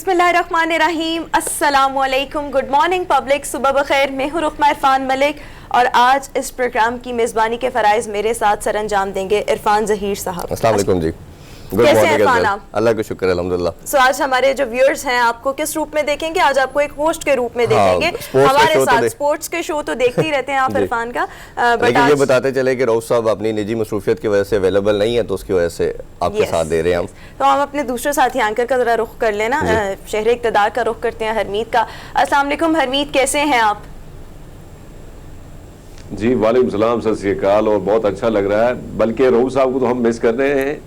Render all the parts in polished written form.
बिस्मिल्लाहिर्रहमानिर्रहीम, अस्सलामुअलैकुम, good morning public, सुबह बखैर। मैं हूँ रुखमा इरफान मलिक और आज इस प्रोग्राम की मेज़बानी के फ़राइज़ मेरे साथ सर अंजाम देंगे इरफान ज़हीर साहब। अस्सलाम वालेकुम जी। कैसे हैं इरफान आप? अल्लाह का शुक्र अल्हम्दुलिल्लाह। सो आज हमारे जो व्यूअर्स हैं आपको किस रूप में देखेंगे? आज आपको एक होस्ट के रूप में देखेंगे हमारे साथ। स्पोर्ट्स के शो तो देखते ही रहते हैं आप इरफान का, लेकिन ये बताते चले कि रऊफ साहब अपनी निजी मसरूफियत की वजह से अवेलेबल नहीं है, तो उसकी वजह से आपके साथ दे रहे हैं हम। तो हम अपने दूसरे साथी एंकर का जरा रुख कर लेना, शहर इक़्तिदार का रुख करते हैं, हरमीत का। अस्सलाम वालेकुम हरमीत, कैसे हैं आप? जी वालेकुम सलाम, सत श्री अकाल। और बहुत अच्छा लग रहा है, बल्कि रऊफ साहब को तो हम मिस कर रहे हैं,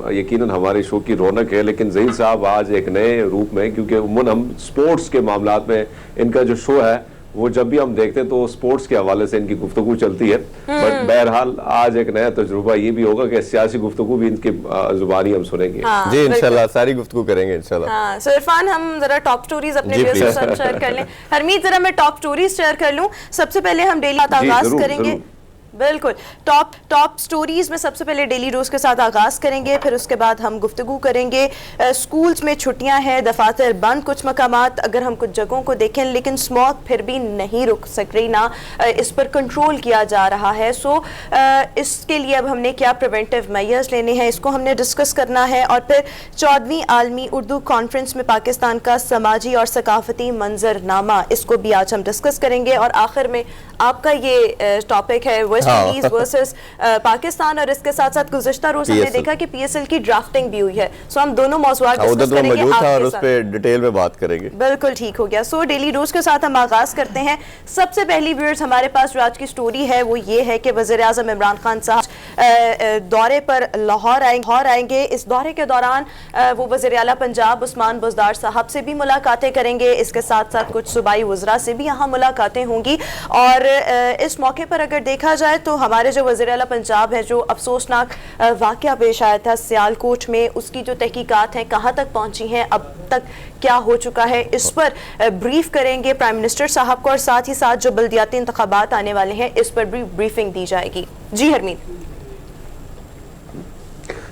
यकीनन हमारे शो की रौनक है, लेकिन ज़हीर साहब आज एक नए रूप में, क्योंकि उम्मन हम स्पोर्ट्स के मामलात में इनका जो शो है वो जब भी हम देखते हैं तो स्पोर्ट्स के हवाले से इनकी गुफ्तगू चलती है। बट बहरहाल आज एक नया तजुर्बा ये भी होगा कि सियासी गुफ्तगू भी इनकी जुबानी हम सुनेंगे। हाँ, जी इंशाल्लाह सारी गुफ्तगू करेंगे इंशाल्लाह। हाँ, सो इरफान हम जरा टॉप स्टोरीज अपने व्यूअर्स के साथ शेयर कर लें। हरमीत जरा मैं टॉप स्टोरीज शेयर कर लूं। सबसे पहले हम डेली आगाज करेंगे, बिल्कुल टॉप स्टोरीज में सबसे पहले डेली रोज के साथ आगाज करेंगे, फिर उसके बाद हम गुफ्तगू करेंगे। स्कूल्स में छुट्टियां हैं, दफातर बंद कुछ मकामात, अगर हम कुछ जगहों को देखें, लेकिन स्मॉग फिर भी नहीं रुक सक रही ना, इस पर कंट्रोल किया जा रहा है। सो इसके लिए अब हमने क्या प्रिवेंटिव मेजर्स लेने हैं, इसको हमने डिस्कस करना है। और फिर 14वीं आलमी उर्दू कॉन्फ्रेंस में पाकिस्तान का समाजी और सकाफती मंजरनामा, इसको भी आज हम डिस्कस करेंगे। और आखिर में आपका ये टॉपिक है वेस्ट इंडीज वर्सेस पाकिस्तान, और इसके साथ साथ गुज़िश्ता रोज हमने देखा कि पीएसएल की ड्राफ्टिंग भी हुई है। सो हम दोनों मौज़ूआत डिस्कस करेंगे और उस पे डिटेल में बात करेंगे। बिल्कुल ठीक हो गया। सो डेली रोज के साथ हम आगाज करते हैं। सबसे पहली व्यूअर्स हमारे पास जो आज की स्टोरी है वो ये है कि वज़ीर आज़म इमरान खान साहब दौरे पर लाहौर आएंगे। इस दौरे के दौरान वो वज़ीर आला पंजाब उस्मान बुज़दार साहब से भी मुलाकातें करेंगे। इसके साथ साथ कुछ सूबाई वज़रा से भी यहाँ मुलाकातें होंगी। और इस मौके पर अगर देखा जाए तो हमारे जो वज़ीर आला पंजाब है, जो अफसोसनाक वाक़या पेश आया था सियालकोट में, उसकी जो तहकीकात हैं कहाँ तक पहुँची हैं, अब तक क्या हो चुका है, इस पर ब्रीफ करेंगे प्राइम मिनिस्टर साहब को। और साथ ही साथ जो बल्दियाती इंतखाबात आने वाले हैं इस पर भी ब्रीफिंग दी जाएगी। जी हरमीत।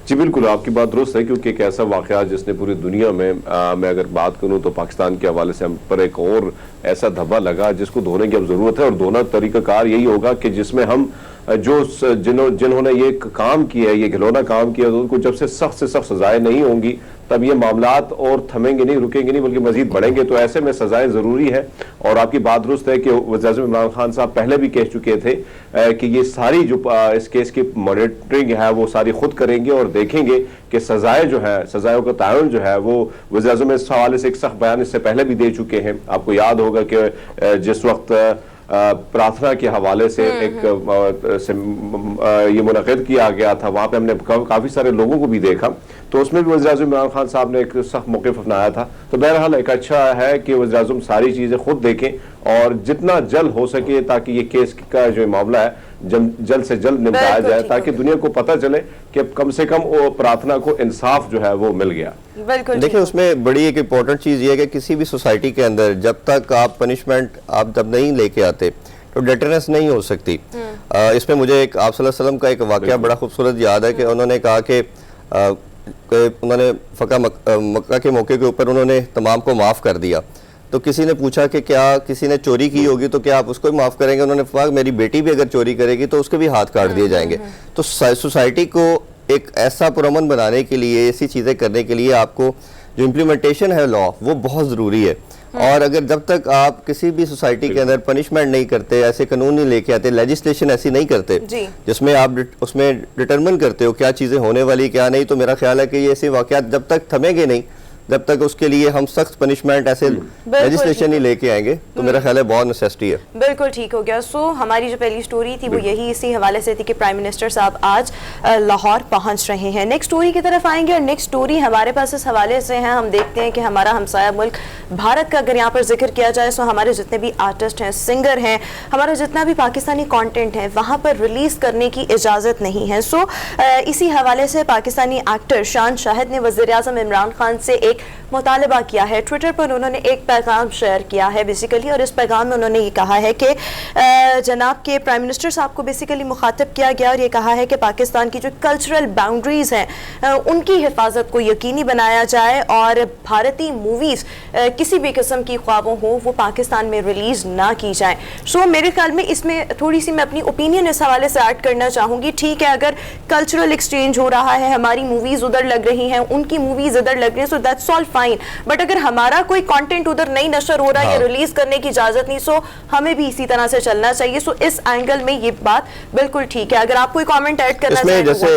जी बिल्कुल, आपकी बात दुरुस्त है, क्योंकि एक ऐसा वाक़या जिसने पूरी दुनिया में मैं अगर बात करूं तो पाकिस्तान के हवाले से हम पर एक और ऐसा धब्बा लगा जिसको धोने की अब ज़रूरत है। और धोना तरीक़ाकार यही होगा कि जिसमें हम जो जिन्होंने ये काम किया है, ये घिनौना काम किया, तो उनको जब से सख्त सजाएं नहीं होंगी तब ये मामलात और थमेंगे नहीं, रुकेंगे नहीं, बल्कि मजीद बढ़ेंगे। तो ऐसे में सजाएं ज़रूरी है। और आपकी बात दुरुस्त है कि वज़ीर आज़म इमरान खान साहब पहले भी कह चुके थे कि ये सारी जो इस केस की मॉनिटरिंग है वो सारी खुद करेंगे और देखेंगे कि सजाएं जो है, सजाओं का तायुन जो है वो वज़ीर आज़म इस हवाले से एक सख्त बयान इससे पहले भी दे चुके हैं। आपको याद होगा कि जिस वक्त प्रार्थना के हवाले से ये मुनक़िद किया गया था, वहाँ पे हमने काफ़ी सारे लोगों को भी देखा, तो उसमें भी वज़ीर आज़म इमरान खान साहब ने एक सख्त मौक़िफ़ अपनाया था। तो बहरहाल एक अच्छा है कि वज़ीर आज़म सारी चीज़ें खुद देखें और जितना जल्द हो सके ताकि ये केस का जो मामला है जल्द से जल्द निपटाया जाए, ताकि दुनिया को पता चले कि कम से कम वो प्रार्थना को इंसाफ जो है वो मिल गया। देखिए उसमें बड़ी एक इम्पोर्टेंट चीज़ ये है कि किसी भी सोसाइटी के अंदर जब तक आप पनिशमेंट आप जब नहीं लेके आते तो डेटरेंस नहीं हो सकती। इसमें मुझे एक आप सल्लल्लाहु अलैहि वसल्लम का एक वाक़या बड़ा खूबसूरत याद है कि उन्होंने कहा कि उन्होंने फ़का मक्का के मौके के ऊपर उन्होंने तमाम को माफ़ कर दिया। तो किसी ने पूछा कि क्या किसी ने चोरी की होगी तो क्या आप उसको भी माफ़ करेंगे? उन्होंने कहा मेरी बेटी भी अगर चोरी करेगी तो उसके भी हाथ काट दिए जाएंगे। तो सोसाइटी को एक ऐसा पुरअमन बनाने के लिए, ऐसी चीज़ें करने के लिए आपको जो इम्प्लीमेंटेशन है लॉ वो बहुत ज़रूरी है। और अगर जब तक आप किसी भी सोसाइटी के अंदर पनिशमेंट नहीं करते, ऐसे कानून नहीं लेके आते, लेजिस्लेशन ऐसी नहीं करते जिसमें आप उसमें डिटरमिन करते हो क्या चीज़ें होने वाली क्या नहीं, तो मेरा ख्याल है कि ये ऐसे वाक़यात जब तक थमेंगे नहीं, जब तक उसके लिए हम सख्त पनिशमेंट ऐसे लेजिस्लेशन ही लेके आएंगे, तो मेरा ख्याल है बहुत नेसेसिटी है। बिल्कुल ठीक हो गया। सो हमारी जो पहली स्टोरी थी वो यही इसी हवाले से थी कि प्राइम मिनिस्टर साहब आज लाहौर पहुंच रहे हैं। नेक्स्ट स्टोरी की तरफ आएंगे और नेक्स्ट स्टोरी हमारे पास इस हवाले से है, हम देखते हैं कि हमारा हमसाया मुल्क भारत का अगर यहाँ पर जिक्र किया जाए तो हमारे जितने भी आर्टिस्ट हैं, सिंगर हैं, हमारा जितना भी पाकिस्तानी कॉन्टेंट है वहाँ पर रिलीज करने की इजाज़त नहीं है। सो इसी हवाले से पाकिस्तानी एक्टर शान शाहिद ने वज़ीर आज़म इमरान खान से एक एक मुतालबा किया है। ट्विटर पर उन्होंने एक पैगाम शेयर किया है बेसिकली, और इस पैगाम में उन्होंने ये कहा है कि जनाब के प्राइम मिनिस्टर साहब को बेसिकली मुखातब किया गया और ये कहा है कि पाकिस्तान की जो कल्चरल बाउंड्रीज हैं उनकी हिफाजत को यकीनी बनाया जाए और भारतीय मूवीज़ किसी भी किस्म की ख्वाबों हो वो पाकिस्तान में रिलीज ना की जाए। सो मेरे ख्याल में इसमें थोड़ी सी मैं अपनी ओपिनियन इस हवाले से ऐड करना चाहूँगी। ठीक है, अगर कल्चरल एक्सचेंज हो रहा है, हमारी मूवीज़ उधर लग रही हैं, उनकी मूवीज़ इधर लग रही हैं, so that's all fine, but अगर हमारा कोई कंटेंट उधर नहीं नशर हो रहा है, रिलीज करने की इजाजत नहीं, सो हमें भी इसी तरह से चलना चाहिए। सो इस एंगल में ये बात बिल्कुल ठीक है। अगर आप कोई कमेंट ऐड करना चाहें, जैसे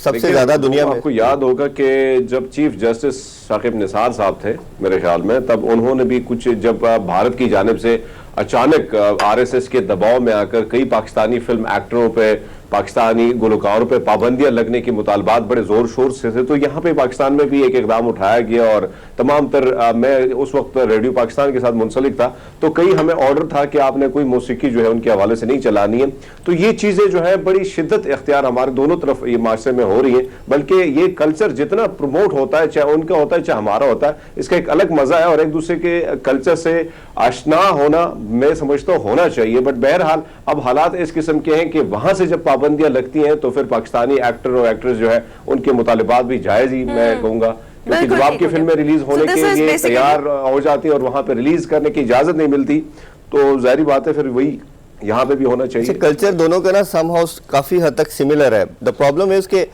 सबसे ज्यादा दुनिया में आपको याद होगा कि जब चीफ जस्टिस साकिब निसार साहब थे मेरे ख्याल में, तब उन्होंने भी कुछ, जब भारत की जानिब से अचानक आरएसएस के दबाव में आकर कई पाकिस्तानी फिल्म एक्टरों पे, पाकिस्तानी गुलकारों पे पाबंदियां लगने की मुतालबात बड़े जोर शोर से थे, तो यहाँ पे पाकिस्तान में भी एक इकदाम उठाया गया और तमाम तर मैं उस वक्त रेडियो पाकिस्तान के साथ मुंसलिक था, तो कई हमें ऑर्डर था कि आपने कोई मौसीकी जो है उनके हवाले से नहीं चलानी है। तो ये चीजें जो है बड़ी शिद्दत इख्तियार हमारे दोनों तरफ ये माशरे में हो रही है, बल्कि ये कल्चर जितना प्रमोट होता है, चाहे उनका होता है चाहे हमारा होता है, इसका एक अलग मजा है और एक दूसरे के कल्चर से आशना होना मैं समझता हूँ होना चाहिए। बट बहरहाल अब हालात इस किस्म के हैं कि वहां से जब पाबंदियां लगती हैं तो फिर पाकिस्तानी एक्टर और एक्ट्रेस जो है उनके मुतालिबात भी जायज ही मैं कहूंगा, क्योंकि जब आपकी फिल्में रिलीज होने के लिए तैयार हो जाती है और वहां पे रिलीज करने की इजाजत नहीं मिलती, तो जाहिर बात है फिर वही यहाँ पे भी होना चाहिए। कल्चर दोनों का ना समहाउ काफी हद तक सिमिलर है। द प्रॉब्लम इज कि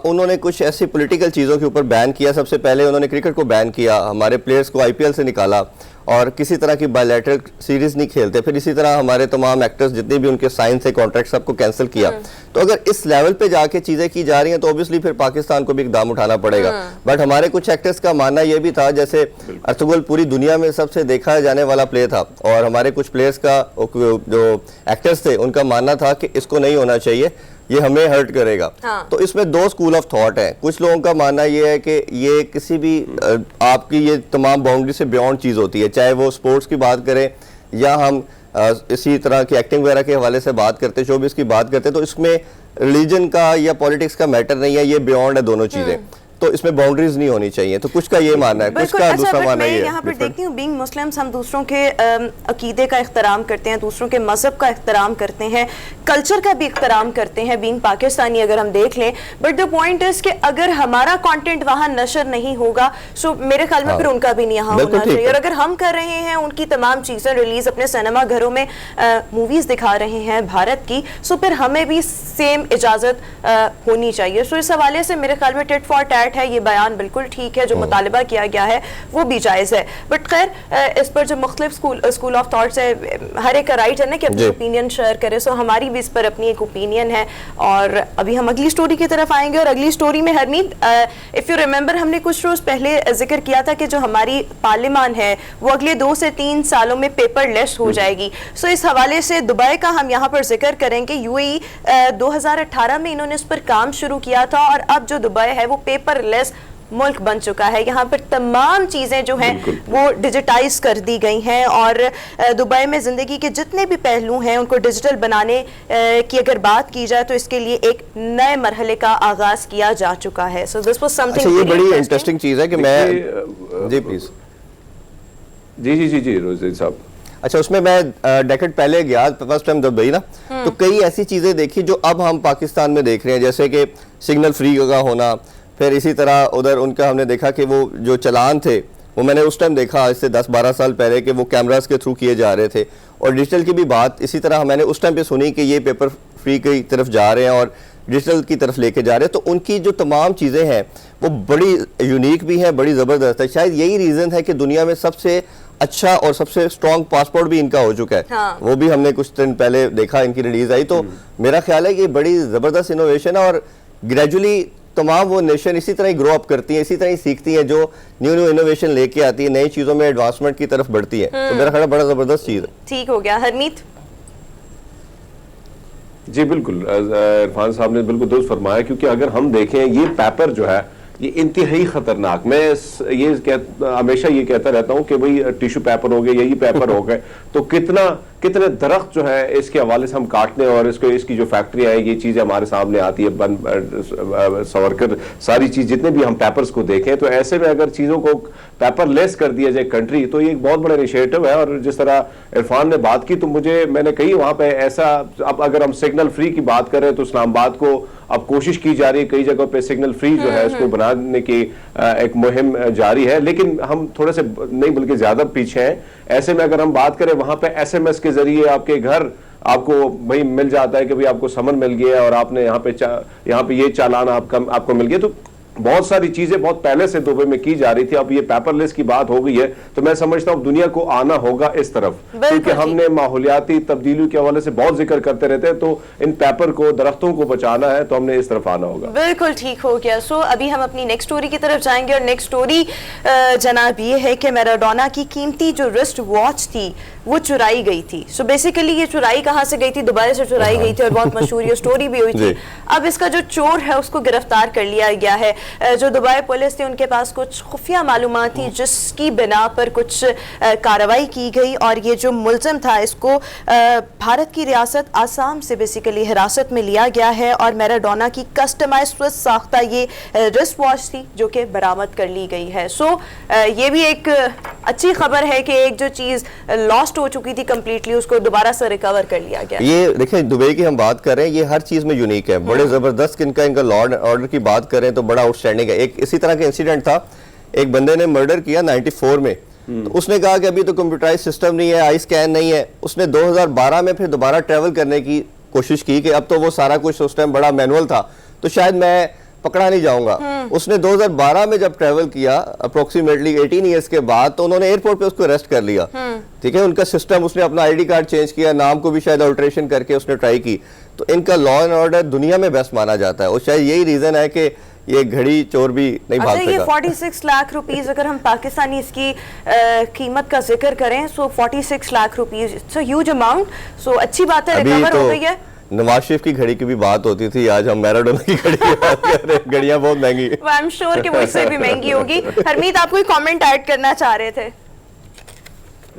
उन्होंने कुछ ऐसी पॉलिटिकल चीज़ों के ऊपर बैन किया। सबसे पहले उन्होंने क्रिकेट को बैन किया, हमारे प्लेयर्स को आईपीएल से निकाला और किसी तरह की बायलैटरल सीरीज नहीं खेलते। फिर इसी तरह हमारे तमाम एक्टर्स जितने भी उनके साइन से कॉन्ट्रैक्ट सबको कैंसिल किया। तो अगर इस लेवल पे जाके चीज़ें की जा रही हैं तो ऑब्वियसली फिर पाकिस्तान को भी इकदाम उठाना पड़ेगा। बट हमारे कुछ एक्टर्स का मानना यह भी था, जैसे अर्तुगरुल पूरी दुनिया में सबसे देखा जाने वाला प्ले था और हमारे कुछ प्लेयर्स का जो एक्टर्स थे उनका मानना था कि इसको नहीं होना चाहिए, ये हमें हर्ट करेगा। तो इसमें दो स्कूल ऑफ थॉट है। कुछ लोगों का मानना ये है कि ये किसी भी आपकी ये तमाम बाउंड्री से बियॉन्ड चीज़ होती है, चाहे वो स्पोर्ट्स की बात करें या हम इसी तरह की एक्टिंग वगैरह के हवाले से बात करते, शोबिस की बात करते, तो इसमें रिलीजन का या पॉलिटिक्स का मैटर नहीं है, ये बियॉन्ड है दोनों चीज़ें, तो इसमें बाउंड्रीज नहीं होनी चाहिए। तो कुछ का ये मानना है, कुछ का दूसरा मानना है। यहाँ पर देखती हूँ बीइंग मुस्लिम्स हम दूसरों के अकीदे का इख्तराम करते हैं, दूसरों के मजहब का इख्तराम करते हैं, कल्चर का भी इख्तराम करते हैं बीइंग पाकिस्तानी अगर हम देख लें। बट द पॉइंट इज कि अगर हमारा कंटेंट वहाँ नशर नहीं होगा सो मेरे ख्याल में फिर उनका भी नहीं यहाँ होना चाहिए। और अगर हम कर रहे हैं उनकी तमाम चीज़ें रिलीज अपने सिनेमा घरों में मूवीज दिखा रहे हैं भारत की, सो फिर हमें भी सेम इजाज़त होनी चाहिए। सो इस हवाले से मेरे ख्याल में टिट फॉर टैट है, ये बयान बिल्कुल ठीक है, जो मुतालिबा किया गया है वो भी जायज़ है। बट खैर इस पर जो मुख्तलिफ स्कूल ऑफ थॉट्स है, हर एक का राइट है ना कि अपनी ओपिनियन शेयर करे। सो हमारी भी इस पर अपनी एक ओपिनियन है। और अभी हम अगली स्टोरी की तरफ आएंगे और अगली स्टोरी में हरमीत, इफ़ यू रिमेंबर हमने कुछ रोज़ पहले जिक्र किया था कि जो हमारी पार्लियामान है वो अगले 2 से 3 सालों में पेपरलेस हो जाएगी। सो इस हवाले से दुबई का हम यहाँ पर जिक्र करेंगे। यूएई 2018 में इन्होंने इस पर काम शुरू किया था और अब जो दुबई है वो पेपरलेस मुल्क बन चुका है। यहाँ पर तमाम चीज़ें जो हैं वो डिजिटाइज कर दी गई हैं और दुबई में ज़िंदगी के जितने भी पहलू हैं उनको डिजिटल बनाने की अगर बात की जाए तो इसके लिए एक नए मरहले का आगाज़ किया जा चुका है। सो दिस वाज समथिंग ये बड़ी इंटरेस्टिंग चीज़ है कि मैं जी प्लीज़ जी रोज़ी साहब। अच्छा, उसमें मैं डेकेड पहले गया फर्स्ट टाइम दुबई ना, तो कई ऐसी चीज़ें देखी जो अब हम पाकिस्तान में देख रहे हैं, जैसे कि सिग्नल फ्री का होना। फिर इसी तरह उधर उनका हमने देखा कि वो जो चलान थे वो मैंने उस टाइम देखा आज से 10-12 साल पहले कि वो कैमरास के थ्रू किए जा रहे थे। और डिजिटल की भी बात इसी तरह मैंने उस टाइम पे सुनी कि ये पेपर फ्री की तरफ जा रहे हैं और डिजिटल की तरफ लेके जा रहे हैं। तो उनकी जो तमाम चीज़ें हैं वो बड़ी यूनिक भी हैं, बड़ी ज़बरदस्त है। शायद यही रीज़न है कि दुनिया में सबसे अच्छा और सबसे स्ट्रॉन्ग पासपोर्ट भी इनका हो चुका है। वो भी हमने कुछ दिन पहले देखा, इनकी रिलीज आई। तो मेरा ख्याल है कि बड़ी ज़बरदस्त इनोवेशन है और ग्रेजुअली तमाम वो नेशन इसी तरह ही ग्रो अप करती है, इसी तरह ही सीखती है, जो न्यू इनोवेशन लेके आती है, नई चीज़ों में एडवांसमेंट की तरफ बढ़ती है। तो मेरा ख्याल बड़ा ज़बरदस्त चीज़ है। ठीक हो गया हरमीत। जी बिल्कुल, इरफान साहब ने बिल्कुल दुरुस्त फरमाया, क्योंकि अगर हम देखें ये पेपर जो है ये इंतहाई खतरनाक, मैं हमेशा ये कहता रहता हूँ कि भाई टिश्यू पेपर हो गए, यही पेपर हो गए, तो कितना कितने दरख्त जो है इसके हवाले से हम काटने और इसकी जो फैक्ट्रियां हैं, ये चीजें हमारे सामने आती है सवर कर सारी चीज, जितने भी हम पेपर्स को देखें, तो ऐसे में अगर चीजों को पेपरलेस कर दिया जाए कंट्री, तो ये एक बहुत बड़ा इनिशिएटिव है। और जिस तरह इरफान ने बात की, तो मैंने कही वहां पे ऐसा, अब अगर हम सिग्नल फ्री की बात करें तो इस्लामाबाद को अब कोशिश की जा रही है, कई जगहों पे सिग्नल फ्री जो है उसको बनाने की एक मुहिम जारी है, लेकिन हम थोड़े से नहीं बल्कि ज्यादा पीछे हैं। ऐसे में अगर हम बात करें, वहां पे SMS के जरिए आपके घर आपको भाई मिल जाता है कि भाई आपको समन मिल गया और आपने यहाँ पे ये चालान आपको मिल गया। तो बहुत सारी चीजें बहुत पहले से दुबई में की जा रही थी, अब ये पेपरलेस की बात हो गई है, तो मैं समझता हूँ दुनिया को आना होगा इस तरफ, क्योंकि हमने माहौलियाती तब्दीलियों के हवाले से बहुत जिक्र करते रहते हैं, तो इन पेपर को, दरख्तों को बचाना है तो हमने इस तरफ आना होगा। बिल्कुल ठीक हो गया। सो अभी हम अपनी नेक्स्ट स्टोरी की तरफ जाएंगे और नेक्स्ट स्टोरी जनाब ये है कि मैराडोना की कीमती जो रिस्ट वॉच थी वो चुराई गई थी। सो बेसिकली ये चुराई कहाँ से गई थी? दुबई से चुराई गई थी और बहुत मशहूर ये स्टोरी भी हुई थी। अब इसका जो चोर है उसको गिरफ्तार कर लिया गया है। जो दुबई पुलिस थी उनके पास कुछ खुफिया मालूमात थी जिसकी बिना पर कुछ कार्रवाई की गई और ये जो मुलजिम था इसको भारत की रियासत आसाम से बेसिकली हिरासत में लिया गया है और मैराडोना की कस्टमाइज स्विस साख्ता ये रिस्ट वॉच थी जो कि बरामद कर ली गई है। सो ये भी एक अच्छी खबर है कि एक जो चीज लॉस्ट हो चुकी थी कंप्लीटली उसको दोबारा से रिकवर कर लिया गया। ये देखिए दुबई की हम बात कर रहे हैं, ये हर चीज में यूनिक है, बड़े जबरदस्त इनका लॉ एंड ऑर्डर की बात करें तो बड़ा आउटस्टैंडिंग है। एक इसी तरह का इंसिडेंट था, एक बंदे ने मर्डर किया 94 में, तो उसने कहा कि अभी तो कंप्यूटराइज सिस्टम नहीं है, आई स्कैन नहीं है। उसने 2012 में फिर दोबारा ट्रैवल करने की कोशिश की कि अब तो वो सारा कुछ उस टाइम बड़ा मैनुअल था तो शायद मैं पकड़ा नहीं जाऊंगा। उसने 2012 में जब ट्रैवल किया अप्रोक्सीमेटली 18 ईयर्स के बाद, तो उन्होंने एयरपोर्ट पे उसको अरेस्ट कर लिया। ठीक है, उनका सिस्टम, उसने अपना ID कार्ड चेंज किया, नाम को भी शायद अल्टरेशन करके उसने ट्राई की। तो इनका लॉ एंड ऑर्डर दुनिया में बेस्ट माना जाता है और शायद यही रीजन है कि ये घड़ी चोर भी नहीं भाग सका। ये 46 लाख रुपीस अगर हम पाकिस्तानी इसकी कीमत का जिक्र करें, so 46 lakh rupees, it's a huge amount. So अच्छी बात है, रिकवर हो गई है। नवाज शरीफ की घड़ी की भी बात होती थी, आज हम मैराडोना की घड़ी की बात कर रहे हैं। घड़ियां बहुत महंगी, आई एम श्योर कि वो इससे भी महंगी होगी। हरमीत, आप कोई कमेंट ऐड करना चाह रहे थे?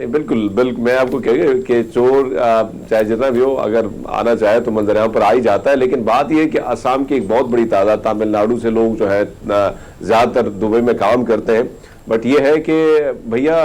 बिल्कुल मैं आपको कह कि चोर चाहे जितना भी हो, अगर आना चाहे तो मंजर यहाँ पर आ ही जाता है। लेकिन बात यह है कि असम की एक बहुत बड़ी तादाद, तमिलनाडु से लोग जो है ज्यादातर दुबई में काम करते हैं, बट ये है कि भैया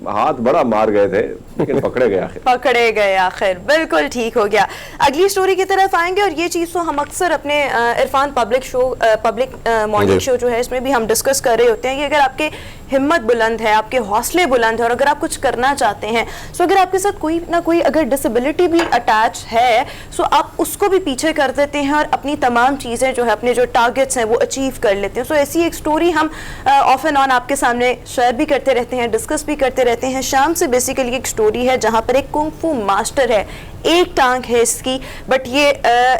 हाथ बड़ा मार गए थे लेकिन पकड़े गए आखिर। पकड़े गए आखिर, बिल्कुल ठीक हो गया। अगली स्टोरी की तरफ आएंगे और ये चीज़ तो हम अक्सर अपने इरफान पब्लिक मॉर्निंग शो जो है इसमें भी हम डिस्कस कर रहे होते हैं कि अगर आपके हिम्मत बुलंद है, आपके हौसले बुलंद है और अगर आप कुछ करना चाहते हैं, सो अगर आपके साथ कोई ना कोई अगर डिसेबिलिटी भी अटैच है, सो आप उसको भी पीछे कर देते हैं और अपनी तमाम चीज़ें जो है, अपने जो टारगेट्स हैं वो अचीव कर लेते हैं। सो ऐसी एक स्टोरी हम ऑफ एंड ऑन आपके सामने शेयर भी करते रहते हैं, डिस्कस भी करते रहते हैं। शाम से बेसिकली एक स्टोरी है जहाँ पर एक कुंग फू मास्टर है, एक टांग है इसकी, बट ये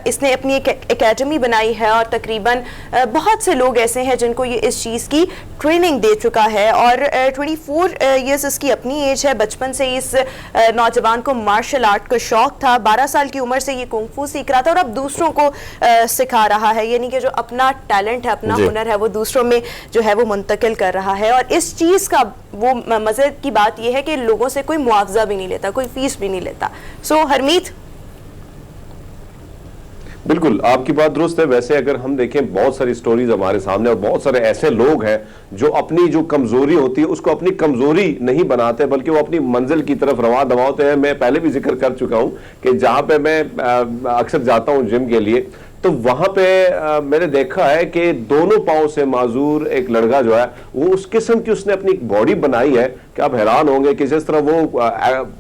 इसने अपनी एक एकेडमी बनाई है और तकरीबन बहुत से लोग ऐसे हैं जिनको ये इस चीज़ की ट्रेनिंग दे चुका है और 24 ईयर्स इसकी अपनी एज है। बचपन से इस नौजवान को मार्शल आर्ट का शौक था, 12 साल की उम्र से ये कुंग फू सीख रहा था और अब दूसरों को सिखा रहा है, यानी कि जो अपना टैलेंट है, अपना हुनर है, वो दूसरों में जो है वो मुंतकिल कर रहा है। और इस चीज़ का वो मज़े की बात यह है कि लोगों से कोई मुआवजा भी नहीं लेता, कोई फीस भी नहीं लेता। सो हरमीत, बिल्कुल आपकी बात दुरुस्त है। वैसे अगर हम देखें बहुत सारी स्टोरीज हमारे सामने और बहुत सारे ऐसे लोग हैं जो अपनी जो कमजोरी होती है उसको अपनी कमजोरी नहीं बनाते बल्कि वो अपनी मंजिल की तरफ रवा दवाते हैं। मैं पहले भी जिक्र कर चुका हूं कि जहां पे मैं अक्सर जाता हूं जिम के लिए, तो वहां पे मैंने देखा है कि दोनों पांव से माजूर एक लड़का जो है वो उस किस्म की उसने अपनी बॉडी बनाई है कि आप हैरान होंगे कि जिस तरह वो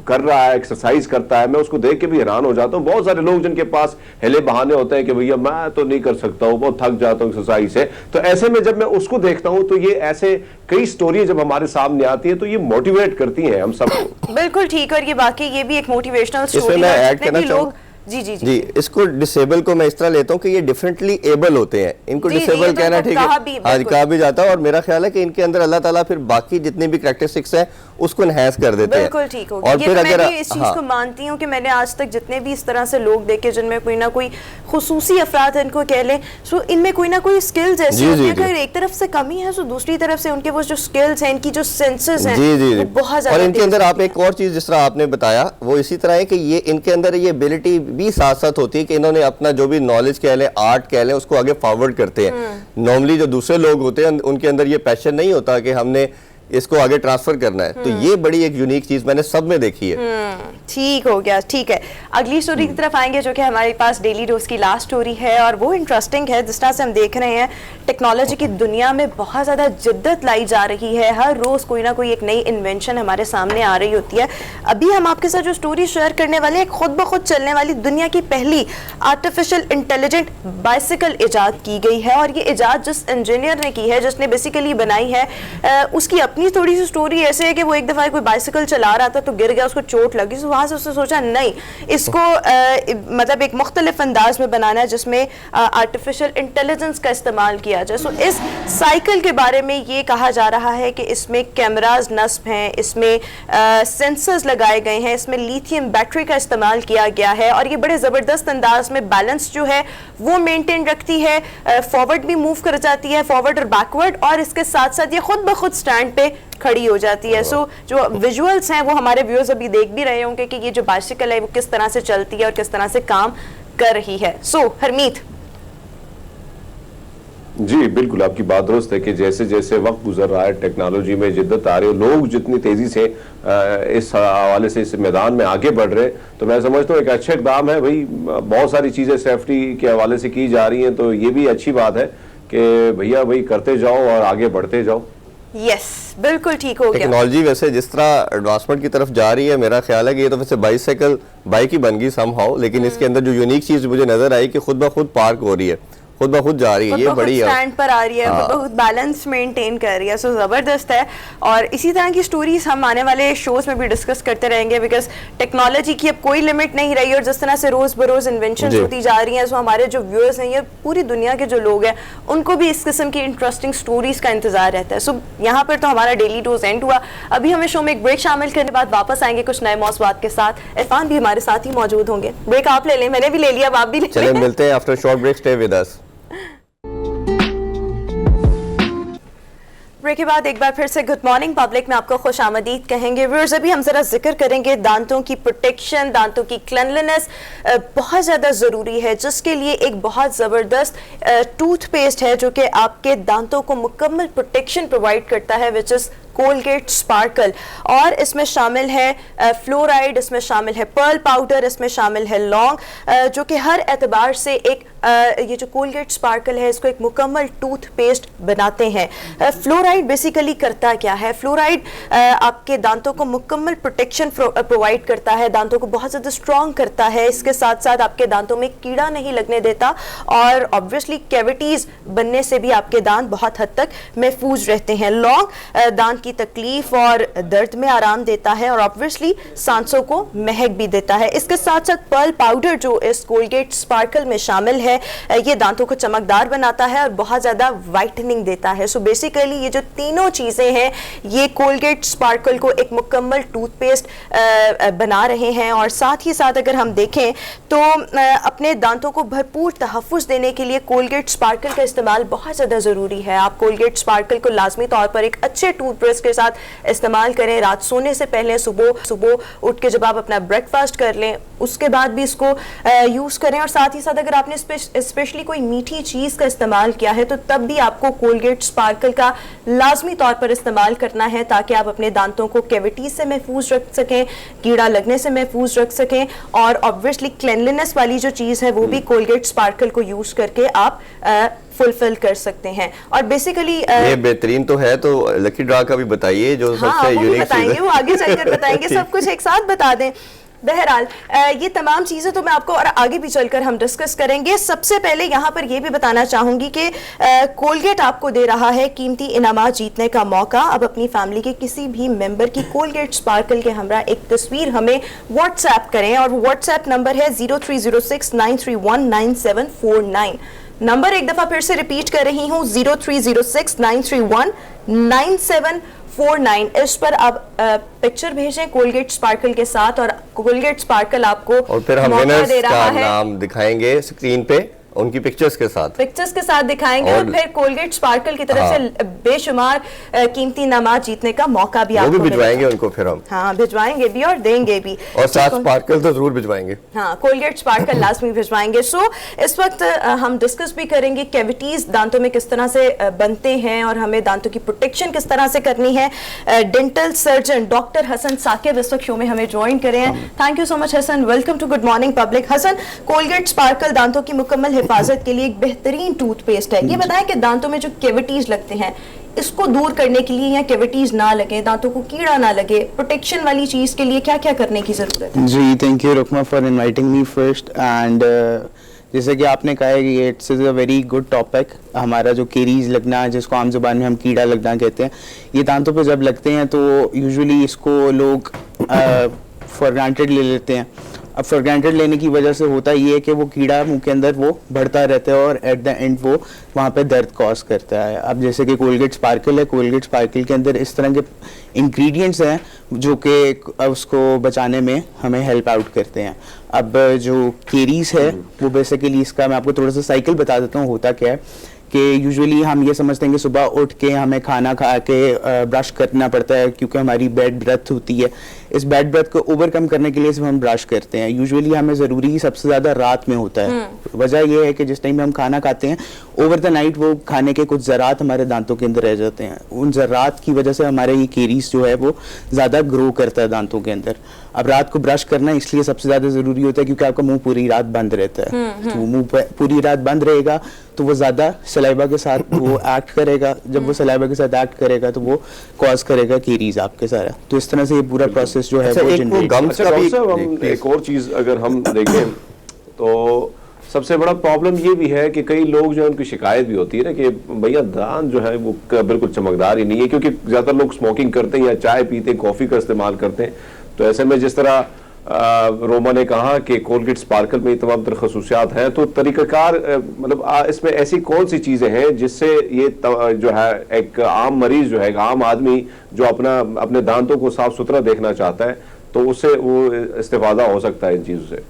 कर रहा है, एक्सरसाइज करता है, मैं उसको देख के भी हैरान हो जाता हूँ। बहुत सारे लोग जिनके पास हिले बहाने होते हैं कि भैया मैं तो नहीं कर सकता हूँ, बहुत थक जाता हूँ एक्सरसाइज से, तो ऐसे में जब मैं उसको देखता हूँ तो ये ऐसे कई स्टोरी जब हमारे सामने आती है तो ये मोटिवेट करती है हम सबको। बिल्कुल ठीक, और ये बाकी ये भी एक मोटिवेशनल स्टोरी है। लोग जी जी जी, इसको डिसेबल को मैं इस तरह लेता हूँ कि ये डिफरेंटली एबल होते हैं, इनको डिसेबल कहना ठीक है, हाँ कहा भी जाता है। और मेरा ख्याल है कि इनके अंदर अल्लाह ताला फिर बाकी जितनी भी कैरेक्टरिस्टिक्स है उसको एनहांस कर देते हैं। बिल्कुल ठीक हो गया। और फिर अगर मैं इस चीज को मानती हूँ कि मैंने आज तक जितने भी इस तरह से लोग देखे जिनमें कोई ना कोई खुसूसी अफराद इनको कह लें, सो इनमें कोई ना कोई स्किल्स ऐसी होती है, अगर एक तरफ से कमी है तो दूसरी तरफ से उनके वो जो स्किल्स हैं, इनकी जो सेंसेस हैं, वो बहुत ज्यादा। और इनके अंदर आप एक और चीज जिस तरह आपने बताया वो इसी तरह है कि ये इनके अंदर ये एबिलिटी भी साथ साथ होती है कि इन्होंने अपना जो भी नॉलेज कह लें, आर्ट कह लें, उसको आगे फॉरवर्ड करते हैं। नॉर्मली जो दूसरे लोग होते हैं उनके अंदर ये पैशन नहीं होता कि हमने इसको आगे ट्रांसफर करना है, तो ये बड़ी एक यूनिक चीज मैंने सब में देखी है। ठीक हो गया, ठीक है। अगली स्टोरी की तरफ आएंगे जो कि हमारे पास डेली डोज की लास्ट स्टोरी है, और वो इंटरेस्टिंग है। जिस तरह से हम देख रहे हैं टेक्नोलॉजी की दुनिया में बहुत ज़्यादा जिद्दत लाई जा रही है, हर रोज़ कोई ना कोई एक नई इन्वेंशन हमारे सामने आ रही होती है। अभी हम आपके साथ जो स्टोरी शेयर करने वाले हैं, खुद ब खुद चलने वाली दुनिया की पहली आर्टिफिशियल इंटेलिजेंट बाइसिकल इजाद की गई है, और ये इजाद जिस इंजीनियर ने की है, जिसने बेसिकली बनाई है, उसकी अपनी थोड़ी सी स्टोरी ऐसे है कि वो एक दफ़ा कोई बाइसिकल चला रहा था तो गिर गया, उसको चोट लगी, तो वहाँ से उसने सोचा नहीं इसको मतलब एक मुख्तलिफ अंदाज में बनाना है जिसमें आर्टिफिशियल इंटेलिजेंस का इस्तेमाल किया जाए। सो इस साइकिल के बारे में ये कहा जा रहा है कि इसमें कैमराज नस्ब हैं, इसमें सेंसर्स लगाए गए हैं, इसमें लिथियम बैटरी का इस्तेमाल किया गया है, और ये बड़े ज़बरदस्त अंदाज में बैलेंस जो है वो मेंटेन रखती है, फॉरवर्ड भी मूव कर जाती है, फॉरवर्ड और बैकवर्ड, और इसके साथ साथ ये खुद ब खुद स्टैंड पे खड़ी हो जाती है। सो जो विजुअल्स हैं वो हमारे व्यूअर्स अभी देख भी रहे होंगे कि ये जो बाइसिकल है वो किस तरह से चलती है और किस तरह से काम कर रही है। सो हरमीत। जी बिल्कुल, आपकी बात दुरुस्त है कि जैसे जैसे वक्त गुजर रहा है, टेक्नोलॉजी में जिद्दत आ रही है, लोग जितनी तेजी से इस हवाले से इस मैदान में आगे बढ़ रहे हैं, तो मैं समझता हूँ एक अच्छा इक़दाम है। भाई बहुत सारी चीज़ें सेफ्टी के हवाले से की जा रही हैं, तो ये भी अच्छी बात है कि भैया भाई करते जाओ और आगे बढ़ते जाओ। यस, बिल्कुल ठीक हो गया। टेक्नोलॉजी वैसे जिस तरह एडवांसमेंट की तरफ जा रही है, मेरा ख्याल है कि ये तो वैसे बाइसाइकिल बाइक ही बन गई समहाउ, लेकिन इसके अंदर जो यूनिक चीज मुझे नजर आई कि खुद ब खुद पार्क हो रही है, खुद ब खुद जा रही है, ये बड़ी स्टैंड पर आ रही है, खुद ब खुद बैलेंस मेंटेन कर रही है। सो जबरदस्त है, और इसी तरह की स्टोरीज हम आने वाले शोज में भी डिस्कस करते रहेंगे, बिकॉज टेक्नोलॉजी की अब कोई लिमिट नहीं रही, और जिस तरह से रोज बरोज इन्वेंशन होती जा रही हैं, सो हमारे जो व्यूअर्स हैं, ये पूरी दुनिया के जो लोग हैं, उनको भी इस किस्म की इंटरेस्टिंग स्टोरीज का इंतजार रहता है। सो यहाँ पर तो हमारा डेली डोज एंड हुआ। अभी हमें शो में एक ब्रेक शामिल करने के बाद वापस आएंगे कुछ नए मौज़ूआत के साथ। इरफान भी हमारे साथ ही मौजूद होंगे। ब्रेक आप ले लें, मैंने भी ले लिया, अब आप भी ले लें। चलें मिलते हैं after short break, stay with us. Break के बाद एक बार फिर से गुड मॉर्निंग पब्लिक में आपको खुश आमदीद कहेंगे। व्यूअर्स, अभी हम जरा जिक्र करेंगे दांतों की प्रोटेक्शन, दांतों की क्लीनलीनेस बहुत ज़्यादा ज़रूरी है, जिसके लिए एक बहुत ज़बरदस्त टूथपेस्ट है जो कि आपके दांतों को मुकम्मल प्रोटेक्शन प्रोवाइड करता है, विच इज़ कोलगेट स्पार्कल। और इसमें शामिल है फ्लोराइड, इसमें शामिल है पर्ल पाउडर, इसमें शामिल है लौंग, जो कि हर एतबार से एक ये जो कोलगेट स्पार्कल है इसको एक मुकम्मल टूथपेस्ट बनाते हैं। फ्लोराइड बेसिकली करता क्या है? फ्लोराइड आपके दांतों को मुकम्मल प्रोटेक्शन प्रोवाइड करता है, दांतों को बहुत ज़्यादा स्ट्रॉन्ग करता है, इसके साथ साथ आपके दांतों में कीड़ा नहीं लगने देता, और ऑब्वियसली कैविटीज़ बनने से भी आपके दांत बहुत हद तक महफूज रहते हैं। लौंग दांत की तकलीफ और दर्द में आराम देता है, और ऑब्वियसली सांसों को महक भी देता है। इसके साथ साथ पर्ल पाउडर जो इस कोलगेट स्पार्कल में शामिल है, ये दांतों को चमकदार बनाता है और बहुत ज़्यादा वाइटनिंग देता है। सो बेसिकली ये जो तीनों चीज़ें हैं ये कोलगेट स्पार्कल को एक मुकम्मल टूथपेस्ट बना रहे हैं। और साथ ही साथ अगर हम देखें तो अपने दांतों को भरपूर तहफ़्फ़ुज़ देने के लिए कोलगेट स्पार्कल का इस्तेमाल बहुत ज़्यादा ज़रूरी है। आप कोलगेट स्पार्कल को लाजमी तौर पर एक अच्छे टूथब्रश के साथ इस्तेमाल करें, रात सोने से पहले, सुबह उठ के जब आप अपना ब्रेकफास्ट कर लें उसके बाद भी इसको यूज़ करें। और साथ ही साथ अगर आपने स्पेशली कोई मीठी चीज़ का इस्तेमाल किया है तो तब भी आपको कोलगेट स्पार्कल का लाजमी तौर पर इस्तेमाल करना है, ताकि आप अपने दांतों को कैविटीज से महफूज रख सकें, कीड़ा लगने से महफूज रख सकें, और ऑब्वियसली क्लीनलीनेस वाली जो चीज़ है वो भी कोलगेट स्पार्कल को यूज़ करके आप फुलफिल कर सकते हैं। और बेसिकली ये बेहतरीन तो है, तो लकी ड्रा का भी बताइए जो सबसे यूनिक बताएंगे, वो आगे चलकर बताएंगे, सब कुछ एक साथ बता दें। बहरहाल ये तमाम चीज़ें तो मैं आपको और आगे भी चलकर हम डिस्कस करेंगे। सबसे पहले यहाँ पर ये भी बताना चाहूँगी कि कोलगेट आपको दे रहा है कीमती इनामात जीतने का मौका। अब अपनी फैमिली के किसी भी मेंबर की कोलगेट स्पार्कल के हमरा एक तस्वीर हमें व्हाट्सएप करें और व्हाट्सएप नंबर है 030693194749। नंबर एक दफ़ा फिर से रिपीट कर रही हूँ 030693194749। इस पर आप पिक्चर भेजें कोलगेट स्पार्कल के साथ और कोलगेट स्पार्कल आपको और फिर हम मौका विनर्स दे रहा का है। नाम दिखाएंगे स्क्रीन पे उनकी पिक्चर्स के साथ दिखाएंगे और फिर कोलगेट स्पार्कल की तरफ से बेशुमार कीमती इनामात जीतने का मौका भी आपको भिजवाएंगे उनको फिर हम। हाँ, भिजवाएंगे भी और देंगे भी और साथ स्पार्कल तो जरूर भिजवाएंगे। हाँ, कोलगेट स्पार्कल लाजमी भिजवाएंगे। सो इस वक्त हम डिस्कस भी करेंगे कैविटीज दांतों में किस तरह से बनते हैं और हमें दांतों की प्रोटेक्शन किस तरह से करनी है। Dental surgeon doctor Hasan Saqib इस वक्त शो में हमें ज्वाइन करे हैं। Thank you so much Hasan, welcome to good morning public. Hasan, Colgate sparkle दांतों की मुकम्मल हिफाजत के लिए एक बेहतरीन टूथपेस्ट है। ये बताएं कि दांतों में जो कैविटीज लगते हैं इसको दूर करने के लिए या कैविटीज ना लगे, दांतों को कीड़ा ना लगे, प्रोटेक्शन वाली चीज के लिए क्या क्या करने की जरूरत है? जी, thank you Rukma for inviting me first and जैसे कि आपने कहा है कि it's a very good topic. हमारा जो केरीज लगना, जिसको आम जुबान में हम कीड़ा लगना कहते हैं, ये दांतों पे जब लगते हैं तो यूजुअली इसको लोग फॉर ग्रांटेड ले लेते हैं। अब फॉर ग्रांटेड लेने की वजह से होता ये है कि वो कीड़ा मुंह के अंदर वो बढ़ता रहता है और एट द एंड वो वहाँ पे दर्द कॉज करता है। अब जैसे कि कोलगेट स्पार्कल है, कोलगेट स्पार्कल के अंदर इस तरह के इंग्रेडिएंट्स हैं जो कि उसको बचाने में हमें हेल्प आउट करते हैं। अब जो केरीज है वो बेसिकली इसका मैं आपको थोड़ा सा साइकिल बता देता हूँ होता क्या है कि यूजुअली हम ये समझते हैं कि सुबह उठ के हमें खाना खा के ब्रश करना पड़ता है क्योंकि हमारी बैड ब्रेथ होती है। इस बैड ब्रेथ को ओवरकम करने के लिए सिर्फ हम ब्रश करते हैं। यूजुअली हमें ज़रूरी सबसे ज़्यादा रात में होता है। वजह यह है कि जिस टाइम में हम खाना खाते हैं ओवर द नाइट वो खाने के कुछ ज़रात हमारे दांतों के अंदर रह जाते हैं। उन ज़रात की वजह से हमारे ये केरीज जो है वो ज़्यादा ग्रो करता है दांतों के अंदर। अब रात को ब्रश करना इसलिए सबसे ज़्यादा ज़रूरी होता है क्योंकि आपका मुंह पूरी रात बंद रहता है। तो मुंह पूरी रात बंद रहेगा तो वो ज़्यादा सलाइवा के साथ वो एक्ट करेगा। जब वो सलाइवा के साथ एक्ट करेगा तो वो कॉज करेगा केरीज आपके सारा। तो इस तरह से ये पूरा प्रोसेस जो है वो जनरेट। हम एक और चीज अगर हम देखें तो सबसे बड़ा प्रॉब्लम ये भी है कि कई लोग जो है उनकी शिकायत भी होती है ना कि भैया दांत जो है वो बिल्कुल चमकदार ही नहीं है, क्योंकि ज्यादातर लोग स्मोकिंग करते हैं या चाय पीते हैं, कॉफी का इस्तेमाल करते हैं। तो ऐसे में जिस तरह रोमा ने कहा कि कोलगेट स्पार्कल में तमाम तरह खसूसियात हैं, तो तरीक़ाकार मतलब इसमें ऐसी कौन सी चीजें हैं जिससे ये जो है एक आम मरीज जो है, एक आम आदमी जो अपने दांतों को साफ सुथरा देखना चाहता है तो उससे वो इस्तेफादा हो सकता है इन चीजों से?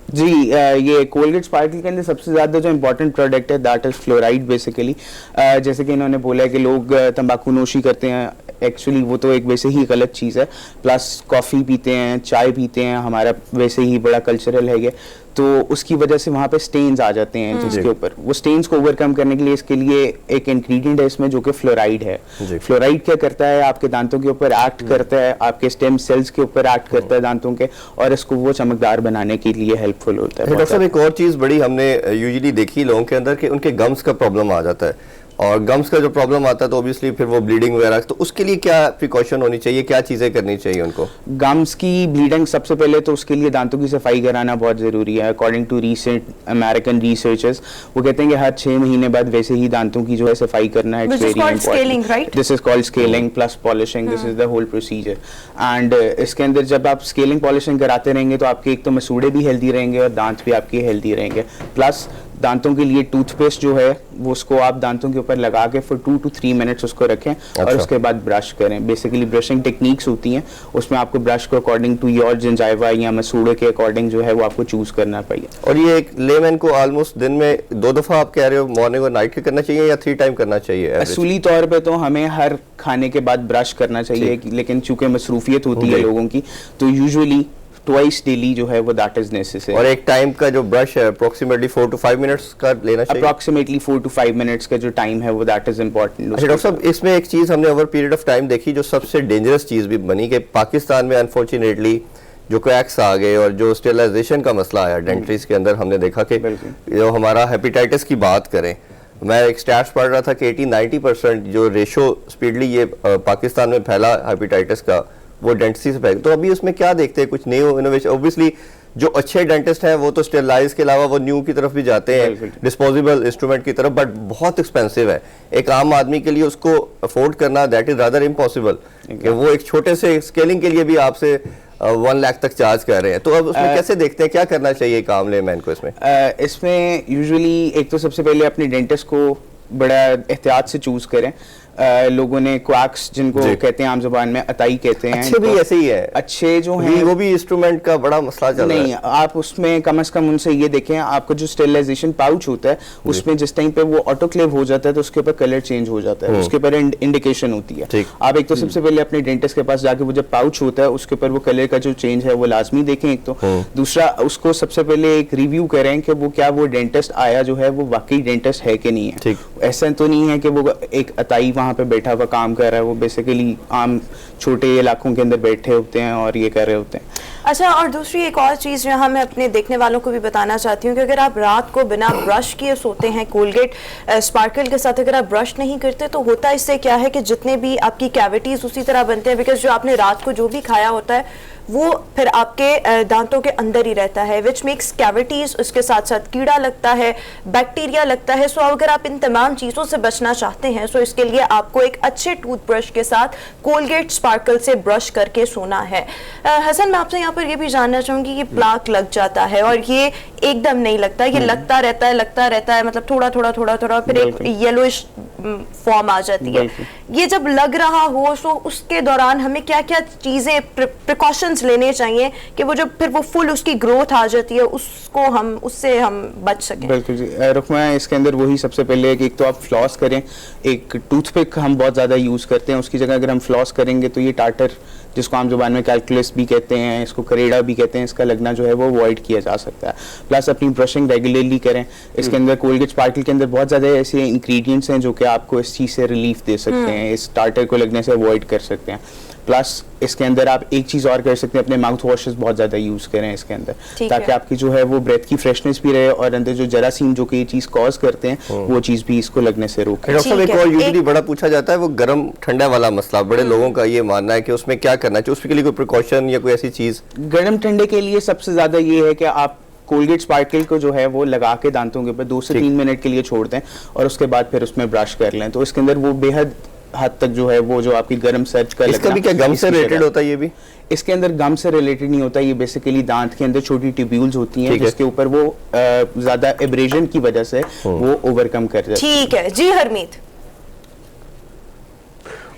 जी, ये कोलगेट स्पार्कल के अंदर सबसे ज़्यादा जो इम्पोर्टेंट प्रोडक्ट है दैट इज़ फ्लोराइड बेसिकली। जैसे कि इन्होंने बोला है कि लोग तंबाकू नोशी करते हैं, एक्चुअली वो तो एक वैसे ही गलत चीज़ है। प्लस कॉफ़ी पीते हैं, चाय पीते हैं, हमारा वैसे ही बड़ा कल्चरल है ये, तो उसकी वजह से वहाँ पे स्टेन्स आ जाते हैं जिसके ऊपर। वो स्टेन्स को ओवरकम करने के लिए इसके लिए एक इंग्रेडिएंट है इसमें जो कि फ्लोराइड है। फ्लोराइड क्या करता है, आपके दांतों के ऊपर एक्ट करता है, आपके स्टेम सेल्स के ऊपर एक्ट करता है दांतों के, और इसको वो चमकदार बनाने के लिए हेल्पफुल होता है। डॉक्टर साहब, एक और चीज़ बड़ी हमने यूजुअली देखी लोगों के अंदर कि उनके गम्स का प्रॉब्लम आ जाता है, और गम्स का जो प्रॉब्लम आता है तो ऑब्वियसली फिर वो ब्लीडिंग वगैरह, तो उसके लिए क्या प्रिकॉशन होनी चाहिए, क्या चीज़ें करनी चाहिए उनको? गम्स की ब्लीडिंग सबसे पहले तो उसके लिए दांतों की सफाई कराना बहुत ज़रूरी है। According to recent American researchers वो कहते हैं कि हर 6 महीने बाद वैसे ही दांतों की जो है सफाई करना है। This is called scaling plus polishing, this is the whole procedure. And इसके अंदर जब आप स्केलिंग पॉलिशिंग कराते रहेंगे तो आपके एक तो मसूड़े भी हेल्दी रहेंगे और दांत भी आपके हेल्दी रहेंगे। प्लस दांतों के लिए टूथपेस्ट जो है वो उसको आप दांतों के ऊपर लगा के फॉर 2 to 3 मिनट्स उसको रखें और उसके बाद ब्रश करें। बेसिकली ब्रशिंग टेक्निक्स होती हैं, उसमें आपको ब्रश को अकॉर्डिंग टू योर जिंजाइवा या मसूड़े के अकॉर्डिंग जो है वो आपको चूज करना पड़ेगा। और ये एक लेमन को ऑलमोस्ट दिन में 2 दफा आप कह रहे हो, मॉर्निंग और नाइट के करना चाहिए या 3 टाइम करना चाहिए? असूली तौर पे तो हमें हर खाने के बाद ब्रश करना चाहिए, लेकिन चूंकि मसरूफियत होती है लोगों की तो यूजुअली ट्वाइस डेली जो है वो दैट इज नेसेसरी। और एक टाइम का जो ब्रश है अप्रोक्सीमेटली 4 to 5 मिनट्स का लेना चाहिए। अप्रोक्सीमेटली 4 to 5 मिनट्स का जो टाइम है वो दैट इज इंपॉर्टेंट। अच्छा डॉक्टर साहब, इसमें एक चीज हमने ओवर पीरियड ऑफ टाइम देखी जो सबसे डेंजरस चीज भी बनी कि पाकिस्तान में अनफॉर्चुनेटली जो क्रैक्स आ गए और जो स्टेरिलाइजेशन का मसला आया डेंट्रीज के अंदर, हमने देखा कि जो हमारा हेपेटाइटिस की बात करें, मैं एक स्टैट्स पढ़ रहा था कि 80-90% जो रेशो स्पीडली ये पाकिस्तान में फैला हेपेटाइटिस का वो डेंटिस्ट्री से तो अभी उसमें क्या देखते हैं, कुछ न्यू इनोवेशन? ऑब्वियसली जो अच्छे डेंटिस्ट हैं वो तो स्टेरलाइज के अलावा वो न्यू की तरफ भी जाते हैं, डिस्पोजेबल इंस्ट्रूमेंट की तरफ, बट बहुत एक्सपेंसिव है एक आम आदमी के लिए उसको अफोर्ड करना, दैट इज रादर इम्पॉसिबल कि वो एक छोटे से स्केलिंग के लिए भी आपसे 1 लाख तक चार्ज कर रहे हैं। तो अब उसमें कैसे देखते हैं, क्या करना चाहिए एक आम लेमैन को इसमें? इसमें यूजुअली एक तो सबसे पहले अपने डेंटिस्ट को बड़ा एहतियात से चूज करें। लोगों ने क्वैक्स जिनको कहते हैं आम जुबान में अताई कहते हैं, अच्छे भी ऐसे ही है, अच्छे जो हैं वो भी इंस्ट्रूमेंट का बड़ा मसला चल रहा है। नहीं, आप उसमें कम से कम उनसे ये देखें, आपका जो स्टेरिलाइजेशन पाउच होता है उसमें जिस टाइम पे वो ऑटोक्लेव हो जाता है तो उसके ऊपर कलर चेंज हो जाता है, उसके ऊपर इंडिकेशन होती है। आप एक तो सबसे पहले अपने डेंटिस्ट के पास जाके वो जब पाउच होता है उसके ऊपर वो कलर का जो चेंज है वो लाजमी देखें एक तो। दूसरा, उसको सबसे पहले एक रिव्यू करें कि वो क्या वो डेंटिस्ट आया जो है वो वाकई डेंटिस्ट है कि नहीं है। ऐसा तो नहीं है कि वो एक अताई वहां पे बैठा हुआ काम कर रहा है, वो बेसिकली आम छोटे इलाकों के अंदर बैठे होते हैं और ये कर रहे होते हैं। अच्छा, और दूसरी एक और चीज़ यहाँ मैं अपने देखने वालों को भी बताना चाहती हूँ कि अगर आप रात को बिना ब्रश किए सोते हैं, कोलगेट स्पार्कल के साथ अगर आप ब्रश नहीं करते तो होता इससे क्या है कि जितने भी आपकी कैविटीज उसी तरह बनते हैं, बिकॉज जो आपने रात को जो भी खाया होता है वो फिर आपके दांतों के अंदर ही रहता है, विच मेक्स कैविटीज, उसके साथ साथ कीड़ा लगता है, बैक्टीरिया लगता है। सो अगर आप इन तमाम चीज़ों से बचना चाहते हैं सो इसके लिए आपको एक अच्छे टूथब्रश के साथ कोलगेट स्पार्कल से ब्रश करके सोना है। हसन, मैं आपसे यहाँ पर ये भी जानना चाहूँगी कि प्लाक लग जाता है और ये एकदम नहीं लगता, ये लगता रहता है, मतलब थोड़ा थोड़ा फिर एक येलोइश फॉर्म आ जाती है। ये जब लग रहा हो सो उसके दौरान हमें क्या क्या चीज़ें, प्रिकॉशंस लेने चाहिए कि वो जब फिर वो फुल उसकी ग्रोथ आ जाती है उससे हम बच सकें? बिल्कुल जी रुकमा, इसके अंदर वही सबसे पहले कि एक तो आप फ्लॉस करें। एक टूथपिक हम बहुत ज़्यादा यूज़ करते हैं, उसकी जगह अगर हम फ्लॉस करेंगे तो ये टार्टर, जिसको आम जुबान में कैलकुलस भी कहते हैं, इसको करेड़ा भी कहते हैं, इसका लगना जो है वो अवॉइड किया जा सकता है। प्लस अपनी ब्रशिंग रेगुलरली करें। इसके अंदर कोलगेट स्पार्कल के अंदर बहुत ज़्यादा ऐसे इंग्रेडिएंट्स हैं जो कि आपको इस चीज़ से रिलीफ दे सकते हैं, इस टार्टर को लगने से अवॉइड कर सकते हैं। प्लस इसके अंदर आप एक चीज़ और कर सकते हैं, अपने माउथ वॉशेस बहुत ज़्यादा यूज़ करें इसके अंदर, ताकि आपकी जो है वो ब्रेथ की फ्रेशनेस भी रहे और अंदर जो जरासीम जो कि ये चीज़ कॉज करते हैं वो चीज़ भी इसको लगने से रोके। डॉक्टर साहब, एक और यूजुअली बड़ा पूछा जाता है वो गर्म ठंडा वाला मसला, बड़े लोगों का ये मानना है कि उसमें क्या करना चाहिए, उसके लिए कोई प्रिकॉशन या कोई ऐसी चीज़? गर्म ठंडे के लिए सबसे ज़्यादा ये है कि आप कोलगेट स्पार्कल को जो है वो लगा के दांतों के ऊपर 2 से 3 मिनट के लिए छोड़ दें और उसके बाद फिर उसमें ब्रश कर लें, तो इसके अंदर वो बेहद हद तक जो है वो जो आपकी गर्म सर्ज का इसका भी क्या गम से रिलेटेड होता है? ये भी इसके अंदर गम से रिलेटेड नहीं होता, ये बेसिकली दांत के अंदर छोटी ट्यूब्यूल्स होती हैं जिसके ऊपर वो ज्यादा एब्रेजन की वजह से वो ओवरकम कर जाती है। ठीक है जी हरमीत।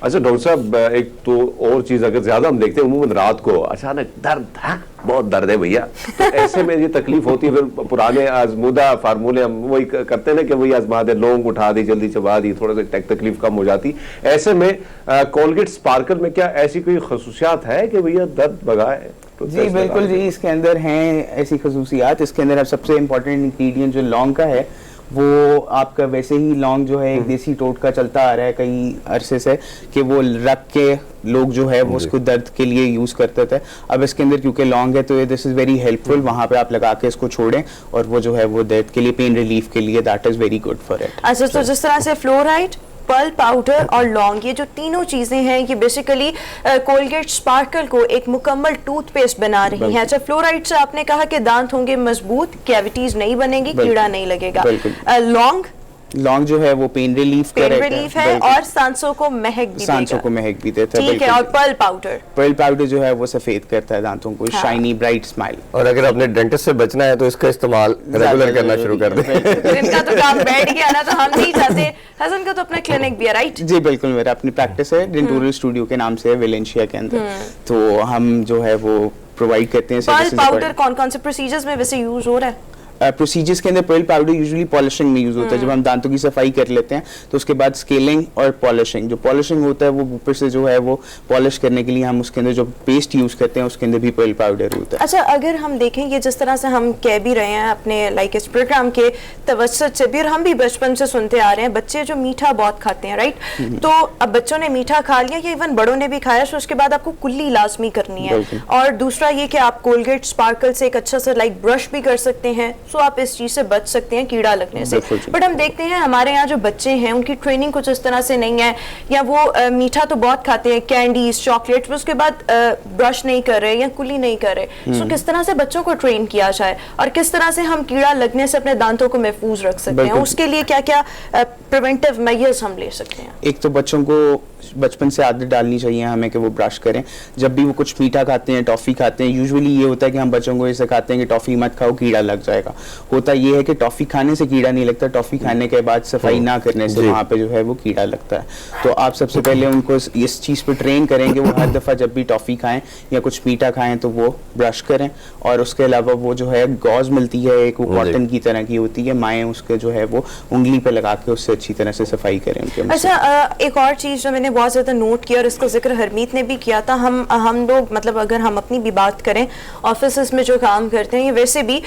अच्छा डॉक्टर साहब, एक तो और चीज अगर ज्यादा हम देखते हैं उम्मूमन रात को अचानक दर्द है, बहुत दर्द है भैया, तो ऐसे में ये तकलीफ होती है। फिर पुराने आजमूदा फार्मूले हम वही करते हैं ना कि वही आजमा दे, लौंग उठा दी, जल्दी चबा दी, थोड़ा सा तकलीफ कम हो जाती। ऐसे में कोलगेट स्पार्कल में क्या ऐसी कोई खसूसियात है कि भैया दर्द भगाए? जी बिल्कुल जी, इसके अंदर हैं ऐसी खसूसियात। इसके अंदर सबसे इम्पोर्टेंट इंग्रेडिएंट जो लौंग का है वो आपका वैसे ही लौंग जो है एक देसी टोटका चलता आ रहा है कई अरसे से कि वो रख के लोग जो है वो उसको दर्द के लिए यूज़ करते थे। अब इसके अंदर क्योंकि लौंग है तो दिस इज़ वेरी हेल्पफुल, वहाँ पे आप लगा के इसको छोड़ें और वो जो है वो दर्द के लिए, पेन रिलीफ के लिए that is very good for it. अच्छा, तो जिस तरह से फ्लोराइड, पर्ल पाउडर और लौंग, ये जो तीनों चीजें हैं ये बेसिकली कोलगेट स्पार्कल को एक मुकम्मल टूथपेस्ट बना रही हैं। अच्छा, फ्लोराइड से आपने कहा कि दांत होंगे मजबूत, कैविटीज नहीं बनेंगी, कीड़ा नहीं लगेगा। लौंग जो है वो पेन रिलीफ है और सांसों को महक भी देता है। ठीक है, और पर्ल पाउडर जो है वो सफेद करता है दांतों को, शाइनी ब्राइट स्माइल। और अगर अपने डेंटिस्ट से बचना है तो इसका इस्तेमाल रेगुलर करना शुरू कर दें। इनका तो काम बैठ गया ना, तो हम नहीं चाहते। हसन का तो अपना क्लिनिक भी है, राइट? जी बिल्कुल, मेरा अपनी प्रैक्टिस है, डेंटोरियल स्टूडियो के नाम से है, वेलेंशिया के अंदर। तो हम जो है वो प्रोवाइड करते हैं। पर्ल पाउडर कौन कौन से प्रोसीजर्स में वैसे यूज हो रहा है? प्रोसीजर्स के अंदर पर्ल पाउडर यूजुअली पॉलिशिंग में यूज होता है। जब हम दांतों की सफाई कर लेते हैं तो उसके बाद स्केलिंग और पॉलिशिंग, जो पॉलिशिंग होता है वो ऊपर से जो है वो पॉलिश करने के लिए हम उसके अंदर जो पेस्ट यूज करते हैं उसके अंदर भी पर्ल पाउडर होता है। अच्छा, अगर हम देखें ये जिस तरह से हम कह भी रहे हैं अपने लाइक इस प्रोग्राम के तवज्जुह से भी, और हम भी बचपन से सुनते आ रहे हैं, बच्चे जो मीठा बहुत खाते हैं, राइट? तो अब बच्चों ने मीठा खा लिया या इवन बड़ों ने भी खाया, तो उसके बाद आपको कुल्ली लाजमी करनी है। और दूसरा ये कि आप कोलगेट स्पार्कल से एक अच्छा सा लाइक ब्रश भी कर सकते हैं, सो आप इस चीज से बच सकते हैं कीड़ा लगने से। बट हम देखते हैं हमारे यहाँ जो बच्चे हैं उनकी ट्रेनिंग कुछ इस तरह से नहीं है, या वो मीठा तो बहुत खाते हैं, कैंडीज, चॉकलेट, उसके बाद ब्रश नहीं कर रहे या कुली नहीं कर रहे। सो किस तरह से बच्चों को ट्रेन किया जाए और किस तरह से हम कीड़ा लगने से अपने दांतों को महफूज रख सकते हैं, उसके लिए क्या क्या प्रिवेंटिव मेजर्स हम ले सकते हैं? एक तो बच्चों को बचपन से आदत डालनी चाहिए हमें कि वो ब्रश करें। जब भी वो कुछ मीठा खाते हैं, टॉफ़ी खाते हैं, यूजुअली ये होता है कि हम बच्चों को ये सिखाते हैं कि टॉफ़ी मत खाओ, कीड़ा लग जाएगा। होता ये है कि टॉफ़ी खाने से कीड़ा नहीं लगता, टॉफ़ी खाने के बाद सफाई ना करने से वहाँ पे जो है वो कीड़ा लगता है। तो आप सबसे पहले उनको इस चीज़ पर ट्रेन करें कि वो हर दफ़ा जब भी टॉफ़ी खाएँ या कुछ मीठा खाएँ तो वो ब्रश करें। और उसके अलावा वो जो है गॉज मिलती है एक, वो कॉटन की तरह की होती है, माएँ उसके जो है वो उंगली पर लगा के उससे अच्छी तरह से सफाई करें उनके। अच्छा, एक और चीज़ जो मैंने बहुत ज़्यादा नोट किया और इसका जिक्र हरमीत ने भी किया था, हम लोग मतलब अगर हम अपनी भी बात करें, ऑफिस में जो काम करते हैं ये वैसे भी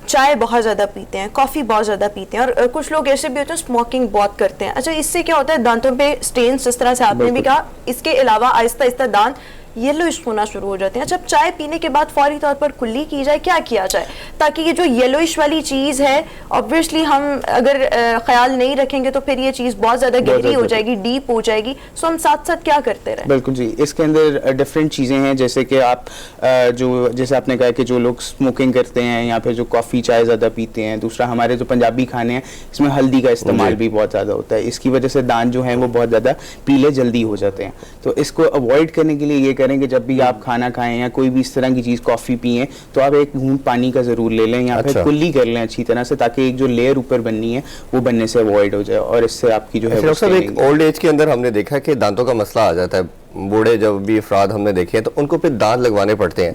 चाय बहुत ज़्यादा पीते हैं, कॉफ़ी बहुत ज़्यादा पीते हैं, और कुछ लोग ऐसे भी होते हैं स्मोकिंग बहुत करते हैं। अच्छा, इससे क्या होता है, दांतों पे स्टेन्स, जिस तरह से आपने भी कहा, इसके अलावा आहिस्ता आहिस्ता दांत येलोइश होना शुरू हो जाते हैं। जब चाय पीने के बाद फौरी तौर पर कुल्ली की जाए, क्या किया जाए ताकि ये जो येलोइश वाली चीज़ है, ऑब्वियसली हम अगर ख्याल नहीं रखेंगे तो फिर ये चीज़ बहुत ज़्यादा गहरी हो जाएगी, डीप हो जाएगी। सो हम साथ साथ क्या करते रहे? बिल्कुल जी, इसके अंदर डिफरेंट चीज़ें हैं, जैसे कि आप जो जैसे आपने कहा कि जो लोग स्मोकिंग करते हैं या फिर जो कॉफ़ी चाय ज़्यादा पीते हैं, दूसरा हमारे जो पंजाबी खाने हैं इसमें हल्दी का इस्तेमाल भी बहुत ज़्यादा होता है। इसकी वजह से दांत जो हैं वो बहुत ज़्यादा पीले जल्दी हो जाते हैं। तो इसको अवॉइड करने के लिए ये करें कि जब भी आप खाना खाएं या कोई भी इस तरह की चीज़, कॉफ़ी पिएं, तो आप एक घूंट पानी का ज़रूर ले लें या फिर कुल्ली कर लें अच्छी तरह से, ताकि एक जो लेयर ऊपर बननी है वो बनने से अवॉइड हो जाए और इससे आपकी जो है। एक ओल्ड एज के अंदर हमने देखा कि दांतों का मसला आ जाता है, बूढ़े जब भी अफराद हमने देखे हैं तो उनको फिर दांत लगवाने पड़ते हैं।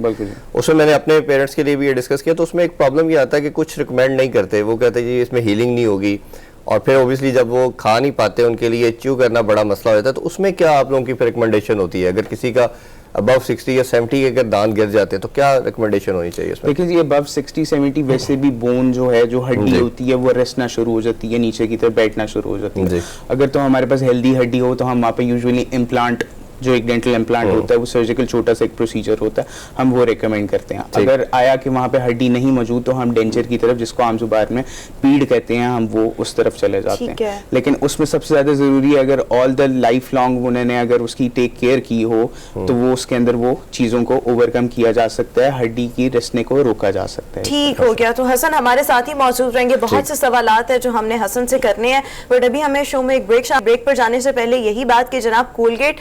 उसमें मैंने अपने पेरेंट्स के लिए भी ये डिस्कस किया, तो उसमें एक प्रॉब्लम ये आता है कि कुछ रिकमेंड नहीं करते, वो कहते हैं जी इसमें हीलिंग नहीं होगी, और फिर ओबियसली जब वो खा नहीं पाते उनके लिए च्यू करना बड़ा मसला हो जाता है। तो उसमें क्या आप लोगों की रिकमेंडेशन होती है, अगर किसी का अबव 60 या 70 के अगर दांत गिर जाते हैं तो क्या रिकमेंडेशन होनी चाहिए उसमें? देखिए जी, अबव 60-70 वैसे भी बोन जो है, जो हड्डी होती है वो रेस्टना शुरू हो जाती है, नीचे की तरफ बैठना शुरू हो जाती है। अगर तो हमारे पास हेल्दी हड्डी हो तो हम वहाँ पे यूजुअली इम्प्लांट, जो एक डेंटल इम्प्लांट होता है, वो सर्जिकल छोटा सा एक प्रोसीजर होता है, हम वो रेकमेंड करते हैं। अगर आया कि वहाँ पे हड्डी नहीं मौजूद तो हम डेंचर की तरफ, जिसको आम जुबान में पीड़ कहते हैं, हम वो उस तरफ चले जाते हैं। लेकिन उसमें सबसे ज़्यादा ज़रूरी है, अगर ऑल द लाइफ लॉन्ग उन्होंने अगर उसकी टेक केयर की हो तो वो उसके अंदर वो चीज़ों को ओवरकम किया जा सकता है, हड्डी की रिसने को रोका जा सकता है। ठीक हो गया। तो हसन हमारे साथ ही मौजूद रहेंगे, बहुत से सवालात है जो हमने हसन से करने हैं, बट अभी हमें शो में एक ब्रेक पर जाने से पहले यही बात कि जनाब कोलगेट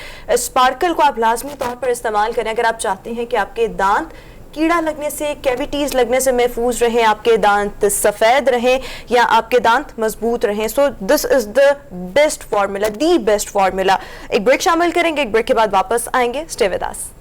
स्पार्कल को आप लाजमी तौर पर इस्तेमाल करें अगर आप चाहते हैं कि आपके दांत कीड़ा लगने से, कैविटीज लगने से महफूज रहें, आपके दांत सफेद रहें या आपके दांत मजबूत रहें। So this is the best formula, the best formula. एक ब्रेक शामिल करेंगे, एक ब्रेक के बाद वापस आएंगे। Stay with us.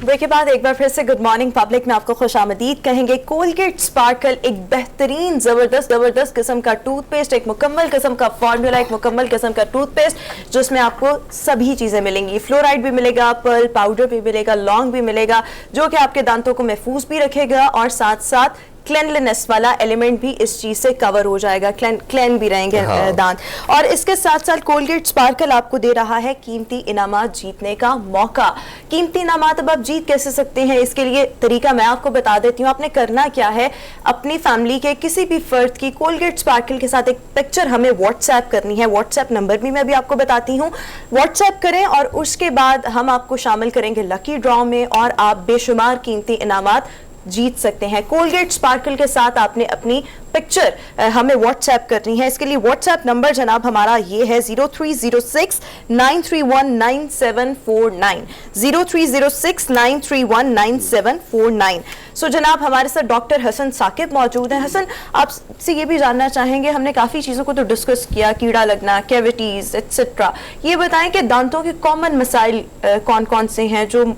ब्रेक के बाद एक बार फिर से गुड मॉर्निंग पब्लिक में आपको खुशामदीद कहेंगे। कोलगेट स्पार्कल एक बेहतरीन जबरदस्त किस्म का टूथपेस्ट, एक मुकम्मल किस्म का फार्मूला, एक मुकम्मल किस्म का टूथपेस्ट जिसमें आपको सभी चीजें मिलेंगी। फ्लोराइड भी मिलेगा, पर्ल पाउडर भी मिलेगा, लौंग भी मिलेगा, जो कि आपके दांतों को महफूज भी रखेगा और साथ साथ क्लेनलीनेस वाला एलिमेंट भी इस चीज से कवर हो जाएगा, क्लेन भी रहेंगे दांत। और इसके साथ साथ कोलगेट स्पार्कल आपको दे रहा है कीमती इनामात जीतने का मौका। कीमती इनामात अब आप जीत कैसे सकते हैं, इसके लिए तरीका मैं आपको बता देती हूँ। आपने करना क्या है, अपनी फैमिली के किसी भी फर्द की कोलगेट स्पार्कल के साथ एक पिक्चर हमें व्हाट्सएप करनी है। व्हाट्सएप नंबर भी मैं अभी आपको बताती हूँ, व्हाट्सएप करें और उसके बाद हम आपको शामिल करेंगे लकी ड्रॉ में और आप बेशुमार कीमती इनामात जीत सकते हैं। कोलगेट स्पार्कल के साथ आपने अपनी पिक्चर हमें व्हाट्सएप करनी है। इसके लिए व्हाट्सएप नंबर जनाब हमारा ये है 0306-931-9749, 0306-931-9749। सो जनाब हमारे साथ डॉक्टर हसन साकिब मौजूद हैं। हसन, आपसे ये भी जानना चाहेंगे, हमने काफ़ी चीज़ों को तो डिस्कस किया, कीड़ा लगना, कैविटीज़ एक्सेट्रा, ये बताएं कि दांतों के कॉमन मसाइल कौन कौन से हैं जो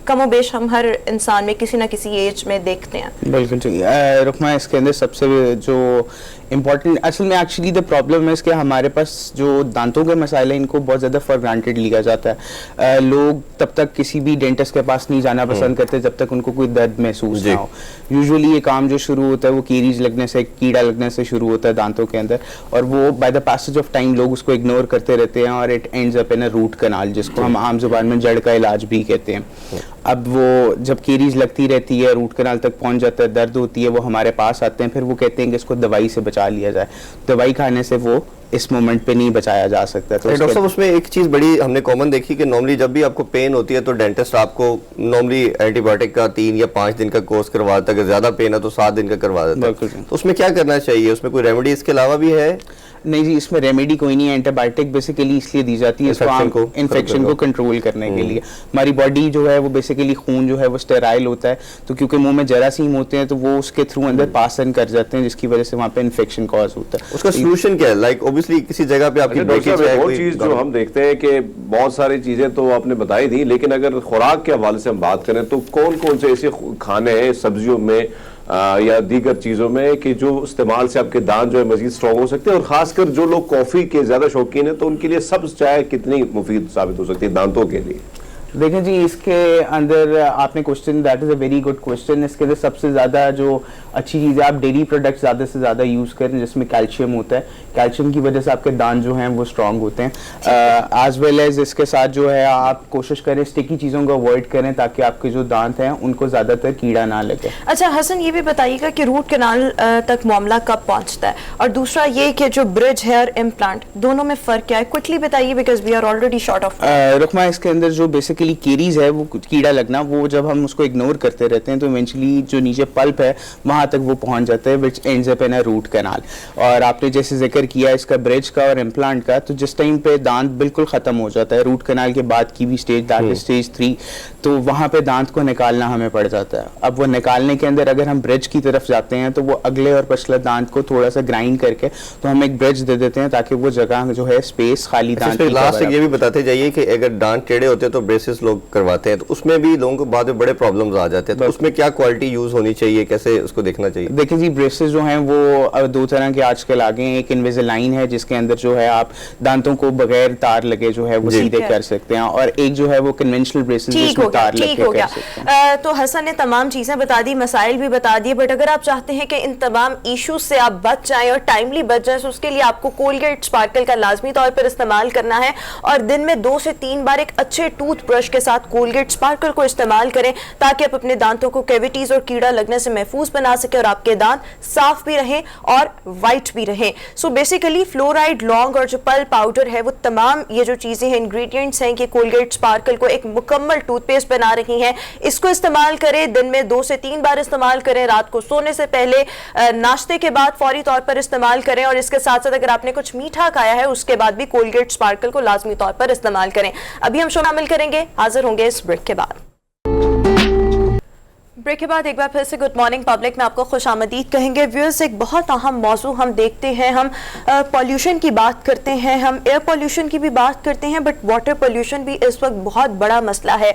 कमोबेश हम हर इंसान में किसी ना किसी एज में देखते हैं? बिल्कुल ठीक है रुकमा, इसके अंदर सबसे जो इम्पॉर्टेंट असल में एक्चुअली द प्रॉब्लम है इसके हमारे पास जो दांतों के मसाइल हैं इनको बहुत ज़्यादा फॉर ग्रांटेड लिया जाता है। लोग तब तक किसी भी डेंटिस्ट के पास नहीं जाना पसंद करते जब तक उनको कोई दर्द महसूस ना हो। यूजुअली ये काम जो शुरू होता है वो कीरीज लगने से, कीड़ा लगने से शुरू होता है दांतों के अंदर, और वो by the passage of time लोग उसको इग्नोर करते रहते हैं और it ends up in a root canal, जिसको हम आम जुबान में जड़ का इलाज भी कहते हैं। अब वो जब केरीज लगती रहती है, रूट कनाल तक पहुंच जाता है, दर्द होती है, वो हमारे पास आते हैं, फिर वो कहते हैं कि इसको दवाई से बचा लिया जाए। दवाई खाने से वो इस मोमेंट पे नहीं बचाया जा सकता। तो डॉक्टर साहब उसमें एक चीज़ बड़ी हमने कॉमन देखी कि नॉर्मली जब भी आपको पेन होती है तो डेंटिस्ट आपको नॉर्मली एंटीबायोटिक का 3 या 5 दिन का कोर्स करवा देता है, अगर ज़्यादा पेन है तो 7 दिन का करवा देता है। तो उसमें क्या करना चाहिए, उसमें कोई रेमेडी इसके अलावा भी है? नहीं जी, इसमें रेमेडी कोई नहीं है। एंटीबायोटिक बेसिकली इसलिए दी जाती है इन्फेक्शन को कंट्रोल करने के लिए। हमारी बॉडी जो है वो बेसिकली खून जो है वो स्टेराइल होता है, तो क्योंकि मुंह में जरासीम होते हैं तो वो उसके थ्रू अंदर पास ऑन कर जाते हैं, जिसकी वजह से वहाँ पे इन्फेक्शन कॉज होता है। उसका सोल्यूशन क्या है? लाइक ऑब्वियसली किसी जगह पे आपकी और चीज जो हम देखते हैं कि बहुत सारी चीजें तो आपने बताई थी, लेकिन अगर खुराक के हवाले से हम बात करें तो कौन कौन से ऐसे खाने हैं सब्जियों में या दीगर चीजों में कि जो इस्तेमाल से आपके दांत जो है मजीद स्ट्रॉन्ग हो सकते हैं, और खासकर जो लोग कॉफी के ज्यादा शौकीन है तो उनके लिए सब्ज चाय कितनी मुफीद साबित हो सकती है दांतों के लिए? देखें जी, इसके अंदर आपने question, that is a very good question. इसके अंदर सबसे ज़्यादा जो अच्छी चीज़ है, आप डेयरी प्रोडक्ट्स ज़्यादा से ज़्यादा यूज़ करें जिसमें कैल्शियम होता है। कैल्शियम की वजह से आपके दांत जो हैं वो स्ट्रांग होते हैं। एज वेल एज इसके साथ जो है आप कोशिश करें स्टिकी चीज़ों को अवॉइड करें ताकि आपके जो दांत हैं उनको ज़्यादातर कीड़ा ना लगे। अच्छा हसन, ये भी बताइएगा कि रूट कैनाल तक मामला कब पहुँचता है, और दूसरा ये कि जो ब्रिज है और इम्प्लांट दोनों में फ़र्क क्या है? क्विकली बताइए because we are already short of. Rukma, इसके अंदर जो बेसिकली केरीज है वो कीड़ा लगना, वो जब हम उसको इग्नोर करते रहते हैं तो इवेंचुअली जो नीचे पल्प है वहां तक वो पहुंच जाता है, which ends up in a root canal. और आपने जैसे जिक्र किया इसका ब्रिज का और इम्प्लांट का, तो जिस टाइम पे दांत बिल्कुल खत्म हो जाता है, रूट कैनाल के बाद की भी स्टेज, दैट इज स्टेज 3, तो वहां पे दांत को निकालना हमें पड़ जाता है। अब वो निकालने के अंदर अगर हम ब्रिज की तरफ जाते हैं तो वो अगले और पिछले दांत को थोड़ा सा ग्राइंड करके तो हम एक ब्रिज दे देते हैं ताकि वो जगह जो है स्पेस खाली दांत। लास्ट ये भी बताते जाइए कि अगर दांत टेढ़े होते हैं तो ब्रेसेस लोग करवाते हैं, तो उसमें भी लोगों को बाद में बड़े प्रॉब्लम्स आ जाते हैं, तो उसमें क्या क्वालिटी यूज होनी चाहिए, कैसे उसको देखना चाहिए? देखिए जी, ब्रेसेस जो हैं वो 2 तरह के आजकल आ गए हैं। एक इनविजिलाइन है जिसके अंदर जो है आप दांतों को बगैर तार लगे जो है वो सीधे कर सकते हैं, और एक जो है वो कन्वेंशनल ब्रेसेस जिसमें तार लगे कर सकते हैं। तो हसन ने तमाम चीजें बता दी, मसाइल भी बता दिए, बट अगर आप चाहते हैं कि इन तमाम इश्यूज से आप बच जाएं और टाइमली बच जाएं, तो उसके लिए आपको कोलगेट स्पार्कल का लाजमी तौर पर इस्तेमाल करना है, और दिन में 2 से 3 बार एक अच्छे टूथब्रश के साथ कोलगेट स्पार्कल को इस्तेमाल करें ताकि आप अपने दांतों को कैविटीज और कीड़ा लगने से महफूज बना सके और आपके दांत साफ भी रहें और वाइट भी रहें। सो बेसिकली फ्लोराइड, लौंग और जो पल पाउडर है, वो तमाम ये जो चीजें हैं, इंग्रेडिएंट्स हैं कि कोलगेट स्पार्कल को एक मुकम्मल टूथपेस्ट बना रही हैं। इसको इस्तेमाल करें, दिन में 2 से 3 बार इस्तेमाल करें, रात को सोने से पहले, नाश्ते के बाद फौरी तौर पर इस्तेमाल करें, और इसके साथ साथ अगर आपने कुछ मीठा खाया है उसके बाद भी कोलगेट स्पार्कल को लाजमी तौर पर इस्तेमाल करें। अभी हम शामिल करेंगे, हाजिर होंगे इस ब्रेक के बाद। ब्रेक के बाद एक बार फिर से गुड मॉर्निंग पब्लिक में आपको खुशामदीद कहेंगे। व्यूअर्स, एक बहुत अहम मौजू हम देखते हैं, हम पॉल्यूशन की बात करते हैं, हम एयर पॉल्यूशन की भी बात करते हैं, बट वाटर पॉल्यूशन भी इस वक्त बहुत बड़ा मसला है।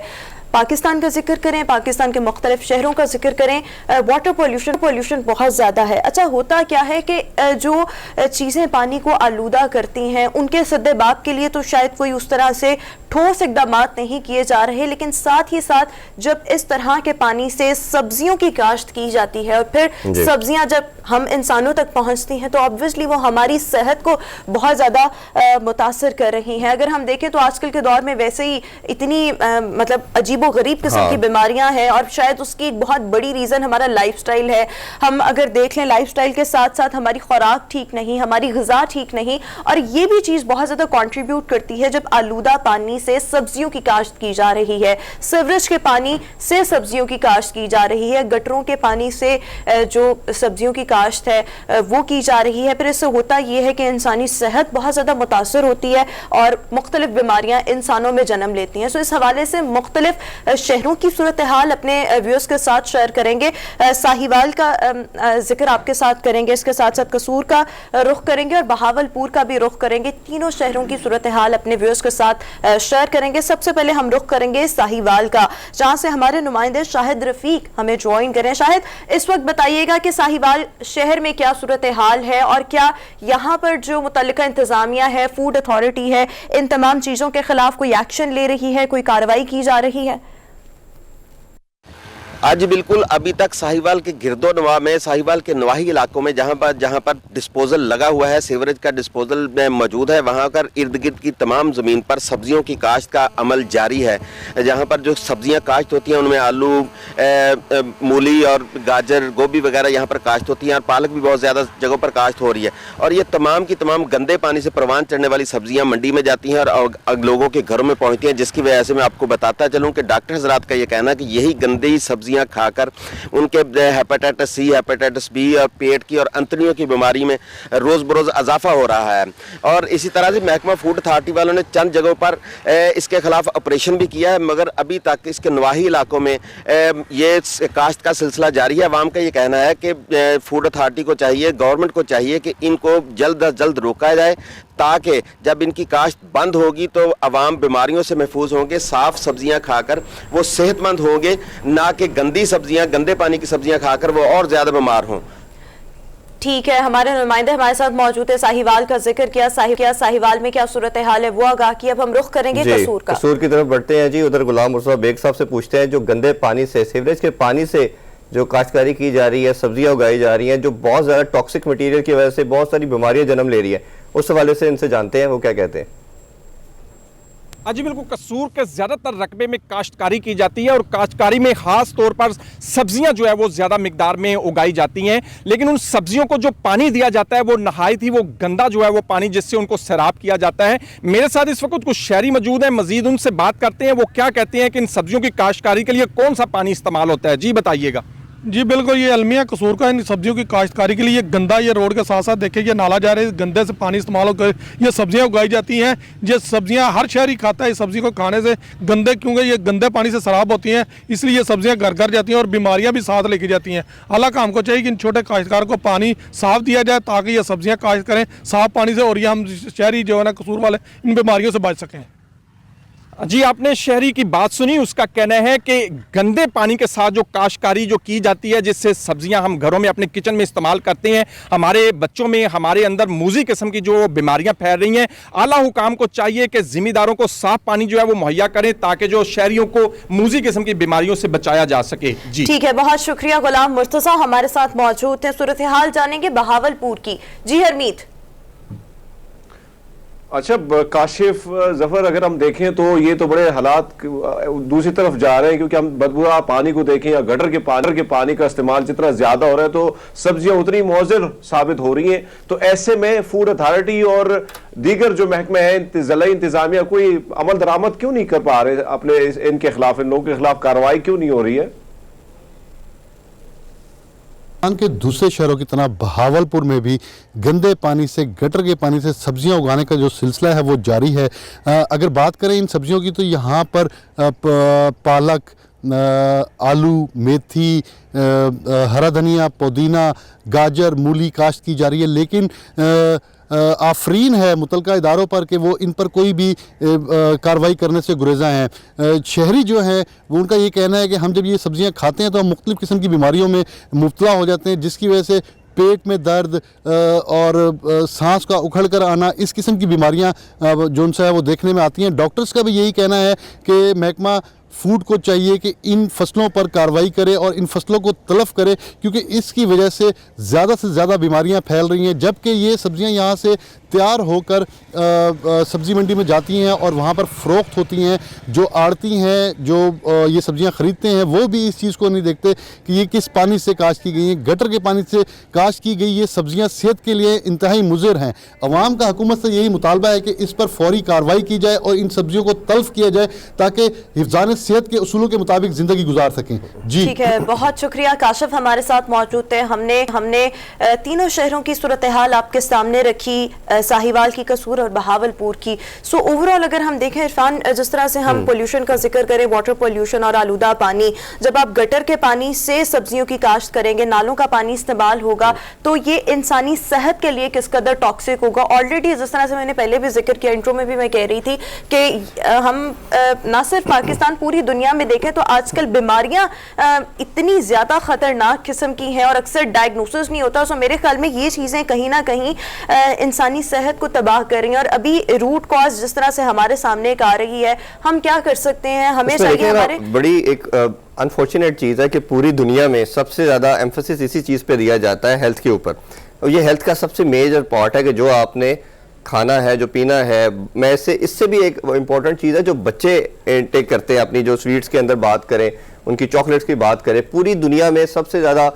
पाकिस्तान का जिक्र करें, पाकिस्तान के मुख्तलिफ शहरों का जिक्र करें, वाटर पॉल्यूशन बहुत ज़्यादा है। अच्छा, होता क्या है कि जो चीज़ें पानी को आलूदा करती हैं उनके सद्देबाब के लिए तो शायद कोई उस तरह से ठोस इक़दामात नहीं किए जा रहे, लेकिन साथ ही साथ जब इस तरह के पानी से सब्जियों की काश्त की जाती है और फिर सब्जियां जब हम इंसानों तक पहुंचती हैं तो ऑब्वियसली वो हमारी सेहत को बहुत ज़्यादा मुतासर कर रही हैं। अगर हम देखें तो आजकल के दौर में वैसे ही इतनी मतलब अजीबो गरीब किस्म की बीमारियां हैं, और शायद उसकी एक बहुत बड़ी रीज़न हमारा लाइफस्टाइल है। हम अगर देख लें, लाइफस्टाइल के साथ साथ हमारी खुराक ठीक नहीं, हमारी ग़िज़ा ठीक नहीं, और ये भी चीज़ बहुत ज़्यादा कॉन्ट्रीब्यूट करती है जब आलूदा पानी से सब्जियों की काश्त की जा रही है, सीवरेज के पानी से सब्जियों की काश्त की जा रही है, गटरों के पानी से जो सब्जियों की काश्त है वो की जा रही है। फिर इससे होता यह है कि इंसानी सेहत बहुत ज़्यादा मुतासर होती है और मुख्तलिफ बीमारियां इंसानों में जन्म लेती हैं। सो इस हवाले से मुख्तलिफ शहरों की सूरत हाल अपने व्यूअर्स के साथ शेयर करेंगे। साहिवाल का जिक्र आपके साथ करेंगे, इसके साथ साथ कसूर का रुख करेंगे और बहावलपुर का भी रुख करेंगे। तीनों शहरों की सूरत हाल अपने व्यूअर्स के साथ शेयर करेंगे। सबसे पहले हम रुख करेंगे साहिवाल का, जहां से हमारे नुमाइंदे शाहिद रफीक हमें ज्वाइन करें। शाहिद, इस वक्त बताइएगा कि साहिवाल शहर में क्या सूरत हाल है और क्या यहाँ पर जो मुतल्लिका इंतजामिया है, फूड अथॉरिटी है, इन तमाम चीज़ों के खिलाफ कोई एक्शन ले रही है, कोई कार्रवाई की जा रही है? आज बिल्कुल अभी तक साहिवाल के गिरदोनवा में, साहिवाल के नवाही इलाकों में जहां पर डिस्पोजल लगा हुआ है, सीवरेज का डिस्पोजल में मौजूद है, वहां पर इर्द गिर्द की तमाम ज़मीन पर सब्जियों की काश्त का अमल जारी है। जहां पर जो सब्जियां काश्त होती हैं उनमें आलू, मूली और गाजर, गोभी वगैरह यहाँ पर काश्त होती हैं, और पालक भी बहुत ज़्यादा जगहों पर काश्त हो रही है। और ये तमाम की तमाम गंदे पानी से परवान चढ़ने वाली सब्जियाँ मंडी में जाती हैं और लोगों के घरों में पहुँचती हैं, जिसकी वजह से मैं आपको बताता चलूँ कि डॉक्टर हजरात का ये कहना है कि यही गंदी सब्जियां खाकर उनके हेपेटाइटिस सी, हेपेटाइटिस बी और पेट की और अंतड़ियों की बीमारी में रोज़ बरोज़ इजाफा हो रहा है। और इसी तरह से महकमा फूड अथॉरिटी वालों ने चंद जगहों पर इसके खिलाफ ऑपरेशन भी किया है, मगर अभी तक इसके नवाही इलाकों में ये काश्त का सिलसिला जारी है। अवाम का ये कहना है कि फूड अथॉरिटी को चाहिए, गवर्नमेंट को चाहिए कि इनको जल्द अज जल्द रोका जाए, ताकि जब इनकी काश्त बंद होगी तो अवाम बीमारियों से महफूज होंगे, साफ़ सब्जियां खाकर वो सेहतमंद होंगे, ना कि गंदी सब्जियां, गंदे पानी की सब्जियां खाकर वो और ज़्यादा बीमार हों। ठीक है, हमारे नुमाइंदे हमारे साथ मौजूद है। साहिवाल का जिक्र किया, साहिवाल में क्या सूरत हाल है वो आगाह की। अब हम रुख करेंगे कसूर की तरफ बढ़ते हैं जी। उधर गुलाम मुर्तज़ा बेग साहब से पूछते हैं, जो गंदे पानी से, सीवरेज के पानी से जो काश्तकारी की जा रही है, सब्जियां उगाई जा रही हैं, जो बहुत ज़्यादा टॉक्सिक मटीरियल की वजह से बहुत सारी बीमारियां जन्म ले रही है, उस हवाले से इनसे जानते हैं वो क्या कहते हैं। जी बिल्कुल, कसूर के ज़्यादातर रकबे में काश्तकारी की जाती है और काश्तकारी में ख़ास तौर पर सब्जियां जो है वो ज़्यादा मिकदार में उगाई जाती हैं, लेकिन उन सब्जियों को जो पानी दिया जाता है वो नहायत ही वो गंदा जो है वो पानी, जिससे उनको सैराब किया जाता है। मेरे साथ इस वक्त कुछ शहरी मौजूद हैं, मजीद उनसे बात करते हैं, वो क्या कहते हैं कि इन सब्जियों की काश्तकारी के लिए कौन सा पानी इस्तेमाल होता है। जी बताइएगा। जी बिल्कुल, ये अलमिया कसूर का इन सब्जियों की काश्तकारी के लिए गंदा, ये रोड के साथ साथ देखिए ये नाला जा रहे हैं, गंदे से पानी इस्तेमाल होकर ये सब्जियां उगाई जाती हैं। ये सब्जियां हर शहरी खाता है, इस सब्जी को खाने से गंदे, क्योंकि ये गंदे पानी से शराब होती हैं, इसलिए ये सब्जियां घर घर जाती हैं और बीमारियां भी साथ लेके जाती हैं। हालांकि हमको चाहिए कि इन छोटे काश्तकार को पानी साफ दिया जाए ताकि ये सब्जियाँ काश्त करें साफ पानी से, और ये हम शहरी जो है ना कसूर वाले इन बीमारियों से बच सकें। जी आपने शहरी की बात सुनी, उसका कहना है कि गंदे पानी के साथ जो काश्तकारी जो की जाती है, जिससे सब्जियां हम घरों में अपने किचन में इस्तेमाल करते हैं, हमारे बच्चों में, हमारे अंदर मूजी किस्म की जो बीमारियां फैल रही हैं। आला हुकाम को चाहिए कि जिम्मेदारों को साफ पानी जो है वो मुहैया करें, ताकि जो शहरियों को मूजी किस्म की बीमारियों से बचाया जा सके। जी ठीक है, बहुत शुक्रिया। गुलाम मुर्तज़ा हमारे साथ मौजूद हैं, सूरत हाल जानेंगे बहावलपुर की। जी हरमीत। अच्छा काशिफ जफर, अगर हम देखें तो ये तो बड़े हालात दूसरी तरफ जा रहे हैं, क्योंकि हम बदबूदार पानी को देखें या गटर के पानी का इस्तेमाल जितना ज्यादा हो रहा है तो सब्जियां उतनी मुअज्जर साबित हो रही हैं। तो ऐसे में फूड अथॉरिटी और दीगर जो महकमे हैं, ज़िला इंतजामिया, कोई अमल दरामद क्यों नहीं कर पा रहे अपने इनके खिलाफ, इन लोगों के खिलाफ कार्रवाई क्यों नहीं हो रही है? के दूसरे शहरों की तरह बहावलपुर में भी गंदे पानी से, गटर के पानी से सब्जियां उगाने का जो सिलसिला है वो जारी है। अगर बात करें इन सब्जियों की तो यहाँ पर पालक, आलू, मेथी, हरा धनिया, पुदीना, गाजर, मूली काश्त की जा रही है, लेकिन आफरीन है मुतलका इदारों पर कि वो इन पर कोई भी कार्रवाई करने से गुरेज़ा हैं। शहरी जो है वो उनका ये कहना है कि हम जब ये सब्जियां खाते हैं तो हम मुख्तलिफ़ किस्म की बीमारियों में मुब्तला हो जाते हैं, जिसकी वजह से पेट में दर्द और सांस का उखड़ कर आना, इस किस्म की बीमारियां जो उनसे है वो देखने में आती हैं। डॉक्टर्स का भी यही कहना है कि महकमा फूड को चाहिए कि इन फसलों पर कार्रवाई करे और इन फसलों को तलफ करे, क्योंकि इसकी वजह से ज़्यादा बीमारियां फैल रही हैं। जबकि ये सब्जियां यहाँ से तैयार होकर सब्ज़ी मंडी में जाती हैं और वहाँ पर फ़रोख्त होती हैं। जो आड़ती हैं, जो ये सब्जियां ख़रीदते हैं, वो भी इस चीज़ को नहीं देखते कि ये किस पानी से काश्त की गई हैं। गटर के पानी से काश्त की गई ये सब्जियां सेहत के लिए इंतहाई मुज़र हैं। अवाम का हुकूमत से यही मुतालबा है कि इस पर फौरी कार्रवाई की जाए और इन सब्जियों को तल्फ किया जाए ताकि हिफ़्ज़ान सेहत के उसूलों के मुताबिक ज़िंदगी गुजार सकें। जी ठीक है, बहुत शुक्रिया। काशिफ हमारे साथ मौजूद थे। हमने तीनों शहरों की सूरत हाल आपके सामने रखी, साहिवाल की, कसूर और बहावलपुर की। सो ओवरऑल अगर हम देखें इरफान, जिस तरह से हम पोल्यूशन का जिक्र करें, वाटर पोल्यूशन और आलूदा पानी, जब आप गटर के पानी से सब्जियों की काश्त करेंगे, नालों का पानी इस्तेमाल होगा, तो ये इंसानी सेहत के लिए किस कदर टॉक्सिक होगा। ऑलरेडी जिस तरह से मैंने पहले भी जिक्र किया, इंट्रो में भी मैं कह रही थी कि हम ना सिर्फ पाकिस्तान, पूरी दुनिया में देखें तो आजकल बीमारियां इतनी ज्यादा खतरनाक किस्म की हैं और अक्सर डायग्नोसिस नहीं होता। सो मेरे ख्याल में ये चीजें कहीं ना कहीं इंसानी सेहत को तबाह कर रही हैं। और अभी रूट कॉज जिस तरह से हमारे सामने आ रही है, हम क्या कर सकते हैं? हमें चाहिए हमारे बड़ी एक अनफॉर्चुनेट चीज़ है कि पूरी दुनिया में सबसे ज़्यादा एम्फोसिस इसी चीज़ पे दिया जाता है, हेल्थ के ऊपर। और ये हेल्थ का सबसे मेजर पार्ट है कि जो आपने खाना है, जो पीना है। मैं इससे भी एक इम्पॉर्टेंट चीज़ है जो बच्चे टेक करते हैं अपनी, जो स्वीट्स के अंदर बात करें, उनकी चॉकलेट्स की बात करें, पूरी दुनिया में सबसे ज़्यादा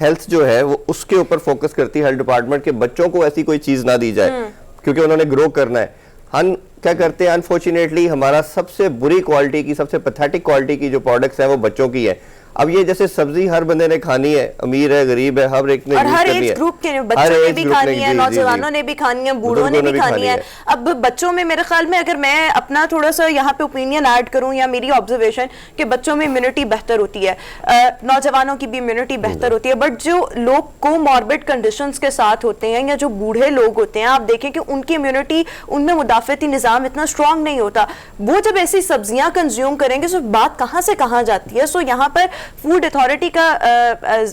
हेल्थ जो है वो उसके ऊपर फोकस करती है हेल्थ डिपार्टमेंट, के बच्चों को ऐसी कोई चीज़ ना दी जाए क्योंकि उन्होंने ग्रो करना है। हम क्या करते हैं, अनफॉर्चुनेटली हमारा सबसे बुरी क्वालिटी की, सबसे पैथेटिक क्वालिटी की जो प्रोडक्ट्स हैं वो बच्चों की है। अब ये जैसे सब्जी हर बंदे ने खानी है, अमीर है, गरीब है, हर एक ने और हर एज ग्रुप के बच्चों ने भी खानी है, नौजवानों ने भी खानी है, बूढ़ों ने भी खानी है। अब बच्चों में मेरे ख्याल में, अगर मैं अपना थोड़ा सा यहाँ पे ओपिनियन ऐड करूँ या मेरी ऑब्जर्वेशन, कि बच्चों में इम्यूनिटी बेहतर होती है, नौजवानों की भी इम्यूनिटी बेहतर होती है, बट जो लोग कोमॉर्बिड कंडीशंस के साथ होते हैं या जो बूढ़े लोग होते हैं, आप देखें कि उनकी इम्यूनिटी, उनमें मुदाफ़ती निज़ाम इतना स्ट्रांग नहीं होता। वो जब ऐसी सब्जियां कंज्यूम करेंगे तो बात कहाँ से कहाँ जाती है। सो यहाँ पर फूड अथॉरिटी का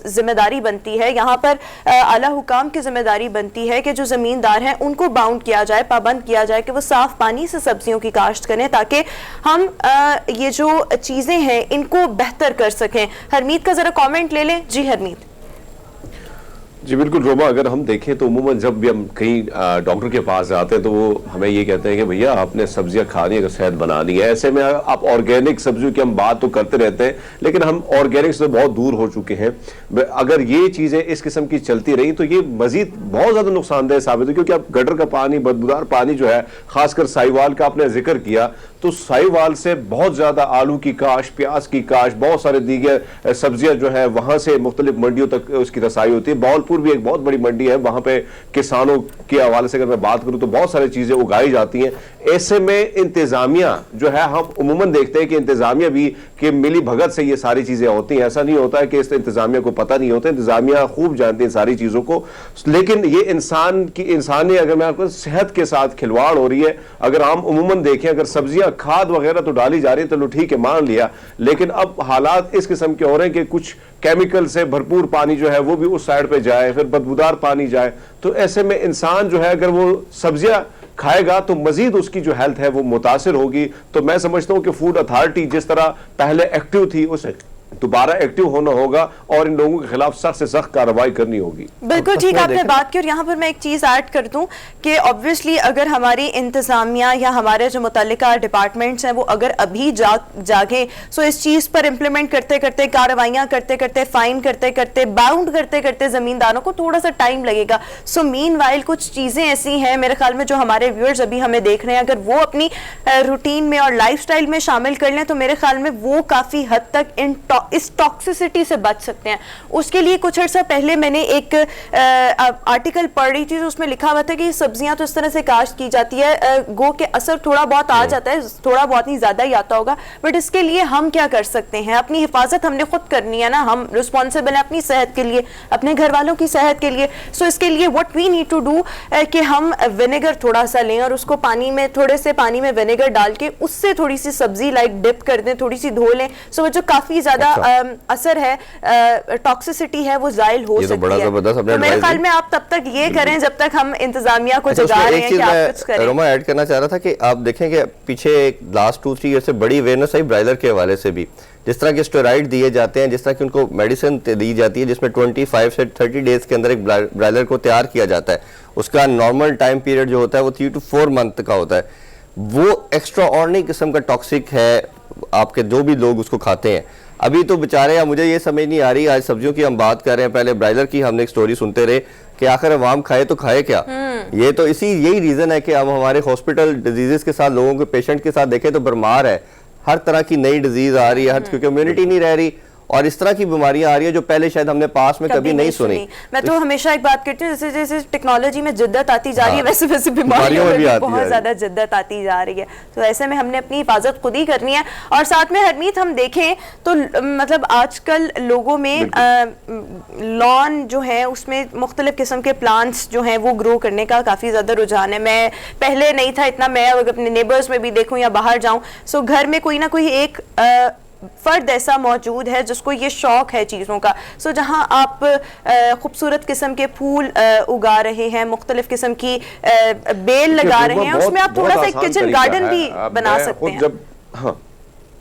जिम्मेदारी बनती है, यहाँ पर आला हुकाम की जिम्मेदारी बनती है कि जो ज़मींदार हैं उनको बाउंड किया जाए, पाबंद किया जाए कि वो साफ पानी से सब्जियों की काश्त करें, ताकि हम ये जो चीज़ें हैं इनको बेहतर कर सकें। हरमीत का ज़रा कमेंट ले लें। जी हरमीत। जी बिल्कुल रोमा, अगर हम देखें तो उम्मूमन जब भी हम कहीं डॉक्टर के पास जाते हैं तो वो हमें ये कहते हैं कि भैया आपने सब्जियां खानी है, अगर सेहत बनानी है। ऐसे में आप ऑर्गेनिक सब्जियों की हम बात तो करते रहते हैं, लेकिन हम ऑर्गेनिक से बहुत दूर हो चुके हैं। अगर ये चीजें इस किस्म की चलती रही तो ये मजीद बहुत ज्यादा नुकसानदेह साबित है, क्योंकि अब गटर का पानी, बदबूदार पानी जो है, खासकर साहिवाल का आपने जिक्र किया, तो साहिवाल से बहुत ज्यादा आलू की काश, प्याज की काश, बहुत सारे दीगर सब्जियां जो है वहां से मुख्तलिफ मंडियों तक उसकी रसाई होती है। बावलपुर भी एक बहुत बड़ी मंडी है, वहां पे किसानों के हवाले से अगर मैं बात करूं तो बहुत सारी चीजें उगाई जाती हैं। ऐसे में इंतजामिया जो है, हम उमूमन देखते हैं कि इंतजामिया भी कि मिली भगत से ये सारी चीजें होती हैं। ऐसा नहीं होता है कि इस इंतजामिया को पता नहीं होता, इंतजामिया खूब जानती है सारी चीजों को, लेकिन ये इंसानी अगर मैं आपको सेहत के साथ खिलवाड़ हो रही है। अगर हम उमूमन देखें, अगर सब्जियां खाद वगैरह तो डाली जा रही है तो ठीक है, मान लिया, लेकिन अब हालात इस किस्म के हो रहे हैं कि कुछ केमिकल से भरपूर पानी जो है वो भी उस साइड पे जाए, फिर बदबूदार पानी जाए। तो ऐसे में इंसान जो है अगर वो सब्जियां खाएगा तो मजीद उसकी जो हेल्थ है वो मुतासिर होगी। तो मैं समझता हूं कि फूड अथॉरिटी जिस तरह पहले एक्टिव थी, उसे दोबारा एक्टिव होना होगा और इन लोगों के खिलाफ सख्त से सख्त कार्रवाई करनी होगी। बिल्कुल ठीक आपने बात की। और यहाँ पर मैं एक चीज़ ऐड कर दूं कि ऑब्वियसली अगर हमारी इंतज़ामिया या हमारे जो मुतल्लिका डिपार्टमेंट्स हैं वो अगर अभी जागे, सो इस चीज़ पर इम्प्लीमेंट करते करते, कार्रवाइयाँ करते करते, फाइन करते करते, बाउंड करते करते ज़मींदारों को थोड़ा सा टाइम लगेगा। सो मीनवाइल कुछ चीज़ें ऐसी हैं मेरे ख्याल में जो हमारे व्यूअर्स अभी हमें देख रहे हैं, अगर वो अपनी रूटीन में और लाइफस्टाइल में शामिल कर लें तो मेरे ख्याल में वो काफ़ी हद तक इस टॉक्सिसिटी से बच सकते हैं। उसके लिए कुछ अर्सा पहले मैंने एक आर्टिकल पढ़ रही थी, तो उसमें लिखा हुआ था कि सब्जियां तो इस तरह से काश्त की जाती है, गो के असर थोड़ा बहुत आ जाता है, थोड़ा बहुत नहीं ज्यादा ही आता होगा, बट इसके लिए हम क्या कर सकते हैं? अपनी हिफाजत हमने खुद करनी है ना, हम रिस्पॉन्सिबल हैं अपनी सेहत के लिए, अपने घर वालों की सेहत के लिए। सो इसके लिए what we need to do कि हम विनेगर थोड़ा सा लें और उसको पानी में, थोड़े से पानी में विनेगर डाल के उससे थोड़ी सी सब्जी लाइक डिप कर दें, थोड़ी सी धो लें। सो जो काफी ज्यादा असर है, टॉक्सिसिटी है, वो जायल हो सकती है। तो मेरे ख्याल में आप तब तक ये करें जब तक हम इंतजामिया को जगा रहे हैं कि आप कुछ करें। रोमा ऐड करना चाह रहा था कि आप देखें कि पीछे लास्ट 2-3 ईयर से बड़ी अवेयरनेस आई ब्रायलर के हवाले से भी, जिस तरह के स्टेरॉइड दिए जाते हैं, जिस तरह की उनको मेडिसिन दी जाती है जिसमें 25 से 30 डेज के अंदर एक ब्रायलर को तैयार किया जाता है। उसका नॉर्मल टाइम पीरियड जो होता है वो 3 to 4 मंथ का होता है। वो एक्स्ट्रा ऑर्डिनरी किस्म का टॉक्सिक है, आपके जो भी लोग उसको खाते हैं। अभी तो बेचारे, मुझे ये समझ नहीं आ रही, आज सब्जियों की हम बात कर रहे हैं, पहले ब्रायलर की हमने एक स्टोरी सुनते रहे कि आखिर अवाम खाए तो खाए क्या। ये तो यही रीजन है कि अब हमारे हॉस्पिटल डिजीजेस के साथ, लोगों के पेशेंट के साथ देखें तो भरमार है, हर तरह की नई डिजीज आ रही है, क्योंकि इम्यूनिटी नहीं रह रही और इस तरह की बीमारियां आ रही है जो पहले शायद हमने पास में कभी नहीं सुनी। मैं तो हमेशा एक बात करती हूँ, जैसे जैसे टेक्नोलॉजी में जिद्दत आती जा रही है, वैसे वैसे बीमारियों में भी बहुत ज्यादा जिद्दत आती जा रही है। तो ऐसे में हमने अपनी हिफाजत खुद ही करनी है। और साथ में हरमीत हम देखें तो मतलब आजकल लोगों में लॉन जो है उसमें मुख्तलिफ किस्म के प्लांट्स जो हैं वो ग्रो करने का काफ़ी ज़्यादा रुझान है। मैं पहले नहीं था इतना, मैं अपने नेबर्स में भी देखूँ या बाहर जाऊँ, सो घर में कोई ना कोई एक फर्द ऐसा मौजूद है जिसको ये शौक है चीज़ों का। सो जहाँ आप खूबसूरत किस्म के फूल उगा रहे हैं, मुख्तलिफ किस्म की बेल लगा रहे हैं, उसमें आप थोड़ा सा एक किचन गार्डन भी बना सकते हैं। जब हाँ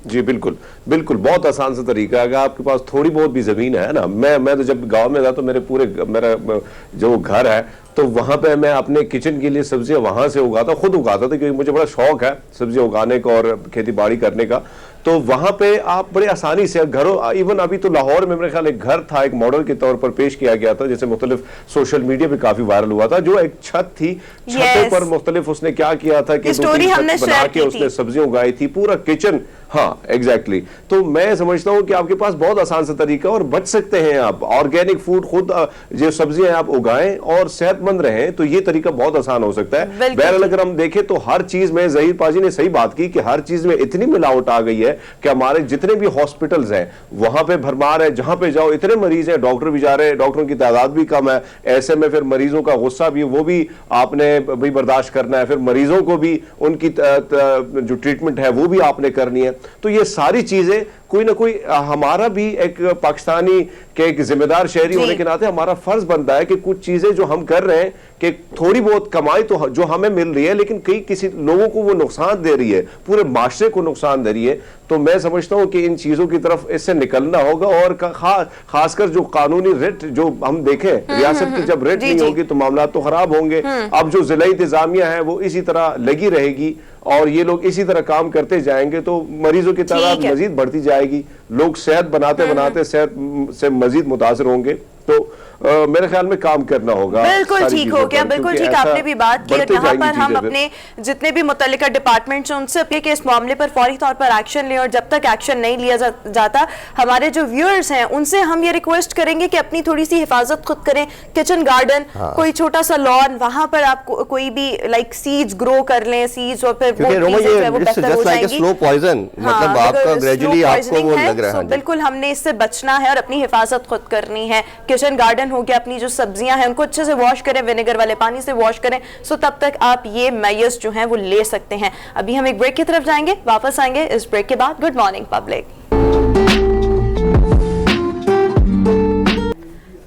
जी बिल्कुल बिल्कुल, बहुत आसान सा तरीका है। अगर आपके पास थोड़ी बहुत भी जमीन है ना, मैं तो जब गांव में था तो मेरा जो घर है तो वहां पे मैं अपने किचन के लिए सब्जियां वहां से खुद उगाता था, क्योंकि मुझे बड़ा शौक है सब्जियां उगाने का और खेती बाड़ी करने का। तो वहां पे आप बड़े आसानी से घरों, इवन अभी तो लाहौर में मेरे ख्याल एक घर था, एक मॉडल के तौर पर पेश किया गया था, जैसे मुख्तलिफ सोशल मीडिया पे काफी वायरल हुआ था, जो एक छत थी, छत पर मुख्तलिफ उसने क्या किया था कि स्टोरी हमने बना के उसने सब्जियां उगाई थी, पूरा किचन। हाँ एग्जैक्टली तो मैं समझता हूं कि आपके पास बहुत आसान सा तरीका और बच सकते हैं आप। ऑर्गेनिक फूड खुद जो सब्जियां आप उगाएं और सेहतमंद रहें, तो ये तरीका बहुत आसान हो सकता है। बहरहाल अगर हम देखें तो हर चीज में ज़हीर पाजी ने सही बात की कि हर चीज में इतनी मिलावट आ गई है कि हमारे जितने भी हॉस्पिटल्स हैं वहां पे भरमार है, जहां पे जाओ इतने मरीज हैं, डॉक्टर भी जा रहे हैं, डॉक्टरों की तादाद भी कम है। ऐसे में फिर मरीजों का गुस्सा भी वो भी आपने भी बर्दाश्त करना है, फिर मरीजों को भी उनकी जो ट्रीटमेंट है वो भी आपने करनी है। तो ये सारी चीजें कोई ना कोई हमारा भी एक पाकिस्तानी के एक जिम्मेदार शहरी होने के नाते हमारा फर्ज बनता है कि कुछ चीजें जो हम कर रहे हैं कि थोड़ी बहुत कमाई तो जो हमें मिल रही है, लेकिन कई किसी लोगों को वो नुकसान दे रही है, पूरे माशरे को नुकसान दे रही है। तो मैं समझता हूं कि इन चीजों की तरफ इससे निकलना होगा और खासकर जो कानूनी रिट जो हम देखें, रियासत की जब रिट नहीं होगी तो मामला तो खराब होंगे। अब जो जिला इंतजामिया है वो इसी तरह लगी रहेगी और ये लोग इसी तरह काम करते जाएंगे तो मरीजों की तादाद मजीद बढ़ती जाएगी, लोग सेहत बनाते बनाते सेहत से मजीद मुतासर होंगे। तो मेरे ख्याल में काम करना होगा। बिल्कुल ठीक हो गया, बिल्कुल ठीक आपने भी बात की। और यहाँ पर हम अपने जितने भी मुतल्लिका डिपार्टमेंट्स हैं उनसे अपने के इस मामले पर फौरी तौर पर एक्शन लें, और जब तक एक्शन नहीं लिया जाता हमारे जो व्यूअर्स हैं उनसे हम ये रिक्वेस्ट करेंगे कि अपनी थोड़ी सी हिफाजत खुद करें। किचन गार्डन, कोई छोटा सा लॉन, वहां पर आप कोई भी लाइक सीड्स ग्रो कर लें, सीड्स, और फिर वो बेहतर हो जाएगी। स्लो पॉइजन, मतलब आपका ग्रेजुअली आपको वो लग रहा है। बिल्कुल हमने इससे बचना है और अपनी हिफाजत खुद करनी है। किचन गार्डन हो गया, अपनी जो सब्जियां हैं उनको अच्छे से वॉश करें, विनेगर वाले पानी से वॉश करें, सो तब तक आप ये मेजर्स जो हैं वो ले सकते हैं। अभी हम एक ब्रेक की तरफ जाएंगे, वापस आएंगे इस ब्रेक के बाद। Good morning public.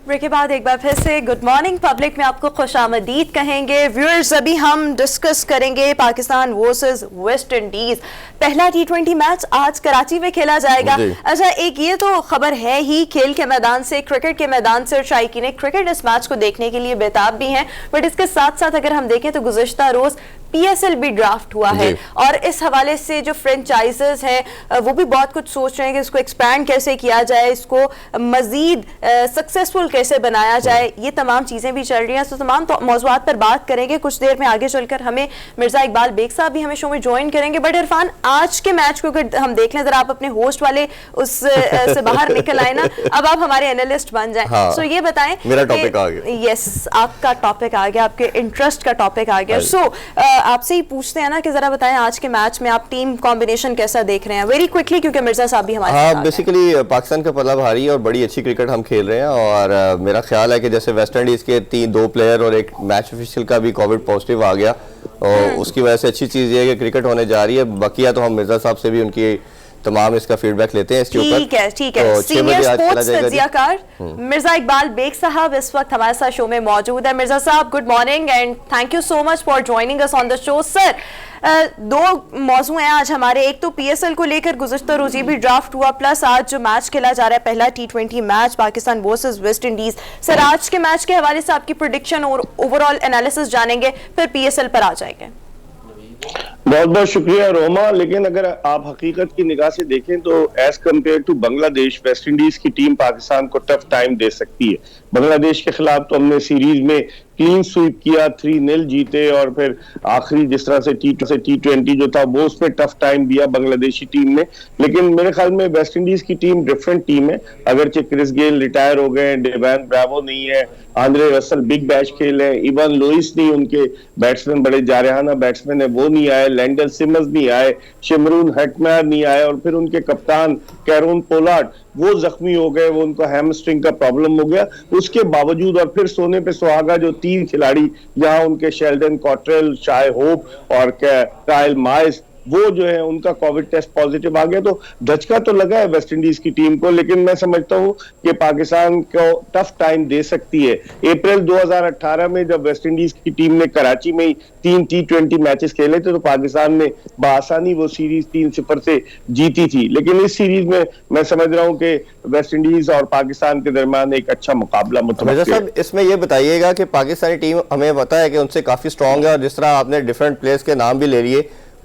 ब्रेक के बाद एक बार फिर से गुड मॉर्निंग पब्लिक में आपको खुशामदीद कहेंगे। व्यूअर्स, अभी हम डिस्कस करेंगे पाकिस्तान वर्सेस वेस्ट इंडीज। पहला T20 मैच आज कराची में खेला जाएगा। अच्छा, एक ये तो खबर है ही खेल के मैदान से, क्रिकेट के मैदान से, और शायकीन क्रिकेट इस मैच को देखने के लिए बेताब भी हैं, बट इसके साथ साथ अगर हम देखें तो गुज़िश्ता रोज PSL भी ड्राफ्ट हुआ है और इस हवाले से जो फ्रेंचाइजेस हैं वो भी बहुत कुछ सोच रहे हैं कि इसको एक्सपैंड कैसे किया जाए, इसको मजीद सक्सेसफुल कैसे बनाया जाए। ये तमाम चीज़ें भी चल रही हैं। तो तमाम मौज़ूआत पर बात करेंगे कुछ देर में। आगे चलकर हमें मिर्ज़ा इकबाल बेग साहब भी हमें शो में ज्वाइन करेंगे। बट इरफान, आज के मैच को अगर हम देख लें, जरा आप अपने होस्ट वाले उस से बाहर निकल आए ना, अब आप हमारे एनालिस्ट बन जाए। सो ये बताएं, मेरा टॉपिक आ गया। यस, आपका टॉपिक आ गया, आपके इंटरेस्ट का टॉपिक आ गया। सो आपसे ही पूछते हैं ना कि जरा बताएं आज के मैच में आप टीम कॉम्बिनेशन कैसा देख रहे हैं, वेरी क्विकली, क्योंकि मिर्जा साहब भी हमारे साथ हैं। बेसिकली पाकिस्तान का पल्ला भारी है और बड़ी अच्छी क्रिकेट हम खेल रहे हैं, और मेरा ख्याल है कि जैसे वेस्ट इंडीज के 2 प्लेयर और एक मैच ऑफिशियल का भी कोविड पॉजिटिव आ गया, और उसकी वजह से अच्छी चीज़ ये है कि क्रिकेट होने जा रही है। बकिया तो हम मिर्जा साहब से भी उनकी तमाम इसका फीडबैक लेते हैं इसके ऊपर। ठीक है, ठीक है। सीनियर स्पोर्ट्स तज्जियाकार मिर्जा इकबाल बेग साहब इस वक्त हमारे साथ शो में मौजूद है। मिर्जा साहब, good morning and thank you so much for joining us on the show. Sir, 2 मौजू हैं आज हमारे। एक तो PSL को लेकर गुज़िश्ता रोज़ भी ड्राफ्ट हुआ, प्लस आज जो मैच खेला जा रहा है पहला T20 match Pakistan versus West Indies. Sir, आज के मैच के हवाले से आपकी प्रेडिक्शन और ओवरऑल एनालिसिस जानेंगे, फिर PSL पर आ जाएंगे। बहुत बहुत शुक्रिया रोमा। लेकिन अगर आप हकीकत की निगाह से देखें तो as compared to Bangladesh, West Indies की टीम पाकिस्तान को टफ टाइम दे सकती है। बांग्लादेश के खिलाफ तो हमने सीरीज में क्लीन स्वीप किया, 3-0 जीते, और फिर आखिरी जिस तरह से T20 जो था वो उसमें टफ टाइम दिया बांग्लादेशी टीम ने। लेकिन मेरे ख्याल में वेस्ट इंडीज की टीम डिफरेंट टीम है। अगरचे क्रिस गेल रिटायर हो गए, डेवन ब्रावो नहीं है, आंद्रे रसल बिग बैश खेले, इवन लुइस नहीं, उनके बैट्समैन बड़े जारहाना बैट्समैन है, वो नहीं आए, लैंडल सिमन्स नहीं आए, शिमरून हेटमेयर नहीं आए, और फिर उनके कप्तान कैरोन पोलार्ड वो जख्मी हो गए, वो उनको हैमस्ट्रिंग का प्रॉब्लम हो गया। उसके बावजूद और फिर सोने पे सुहागा जो 3 खिलाड़ी, जहां उनके शेल्डन कॉट्रेल, शाय होप और काइल माइस, वो जो है उनका कोविड टेस्ट पॉजिटिव आ गया। तो धचका तो लगा है वेस्ट इंडीज की टीम को, लेकिन मैं समझता हूं कि पाकिस्तान को टफ टाइम दे सकती है। अप्रैल 2018 में जब वेस्ट इंडीज की टीम ने कराची में ही 3 T20 मैचेस खेले थे तो पाकिस्तान ने बआसानी वो सीरीज 3-0 से जीती थी। लेकिन इस सीरीज में मैं समझ रहा हूं कि वेस्ट इंडीज और पाकिस्तान के दरमियान एक अच्छा मुकाबला मिर्जा साहब, इसमें ये बताइएगा कि पाकिस्तानी टीम हमें पता है कि उनसे काफी स्ट्रांग है, और जिस तरह आपने डिफरेंट प्लेयर्स के नाम भी ले लिए,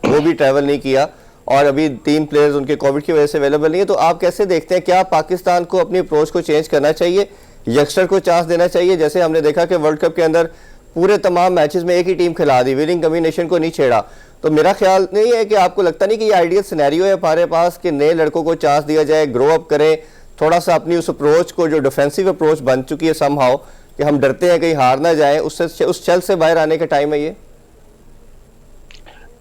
वो भी ट्रैवल नहीं किया, और अभी 3 प्लेयर्स उनके कोविड की वजह से अवेलेबल नहीं है, तो आप कैसे देखते हैं, क्या पाकिस्तान को अपनी अप्रोच को चेंज करना चाहिए, यंगस्टर को चांस देना चाहिए? जैसे हमने देखा कि वर्ल्ड कप के अंदर पूरे तमाम मैचेस में एक ही टीम खिला दी, विनिंग कॉम्बिनेशन को नहीं छेड़ा। तो मेरा ख्याल नहीं है कि आपको लगता नहीं कि ये आइडियल सिनेरियो है हमारे पास कि नए लड़कों को चांस दिया जाए, ग्रो अप करें, थोड़ा सा अपनी उस अप्रोच को, जो डिफेंसिव अप्रोच बन चुकी है समहाउ, कि हम डरते हैं कहीं हार ना जाए, उससे उस चल से बाहर आने का टाइम है ये?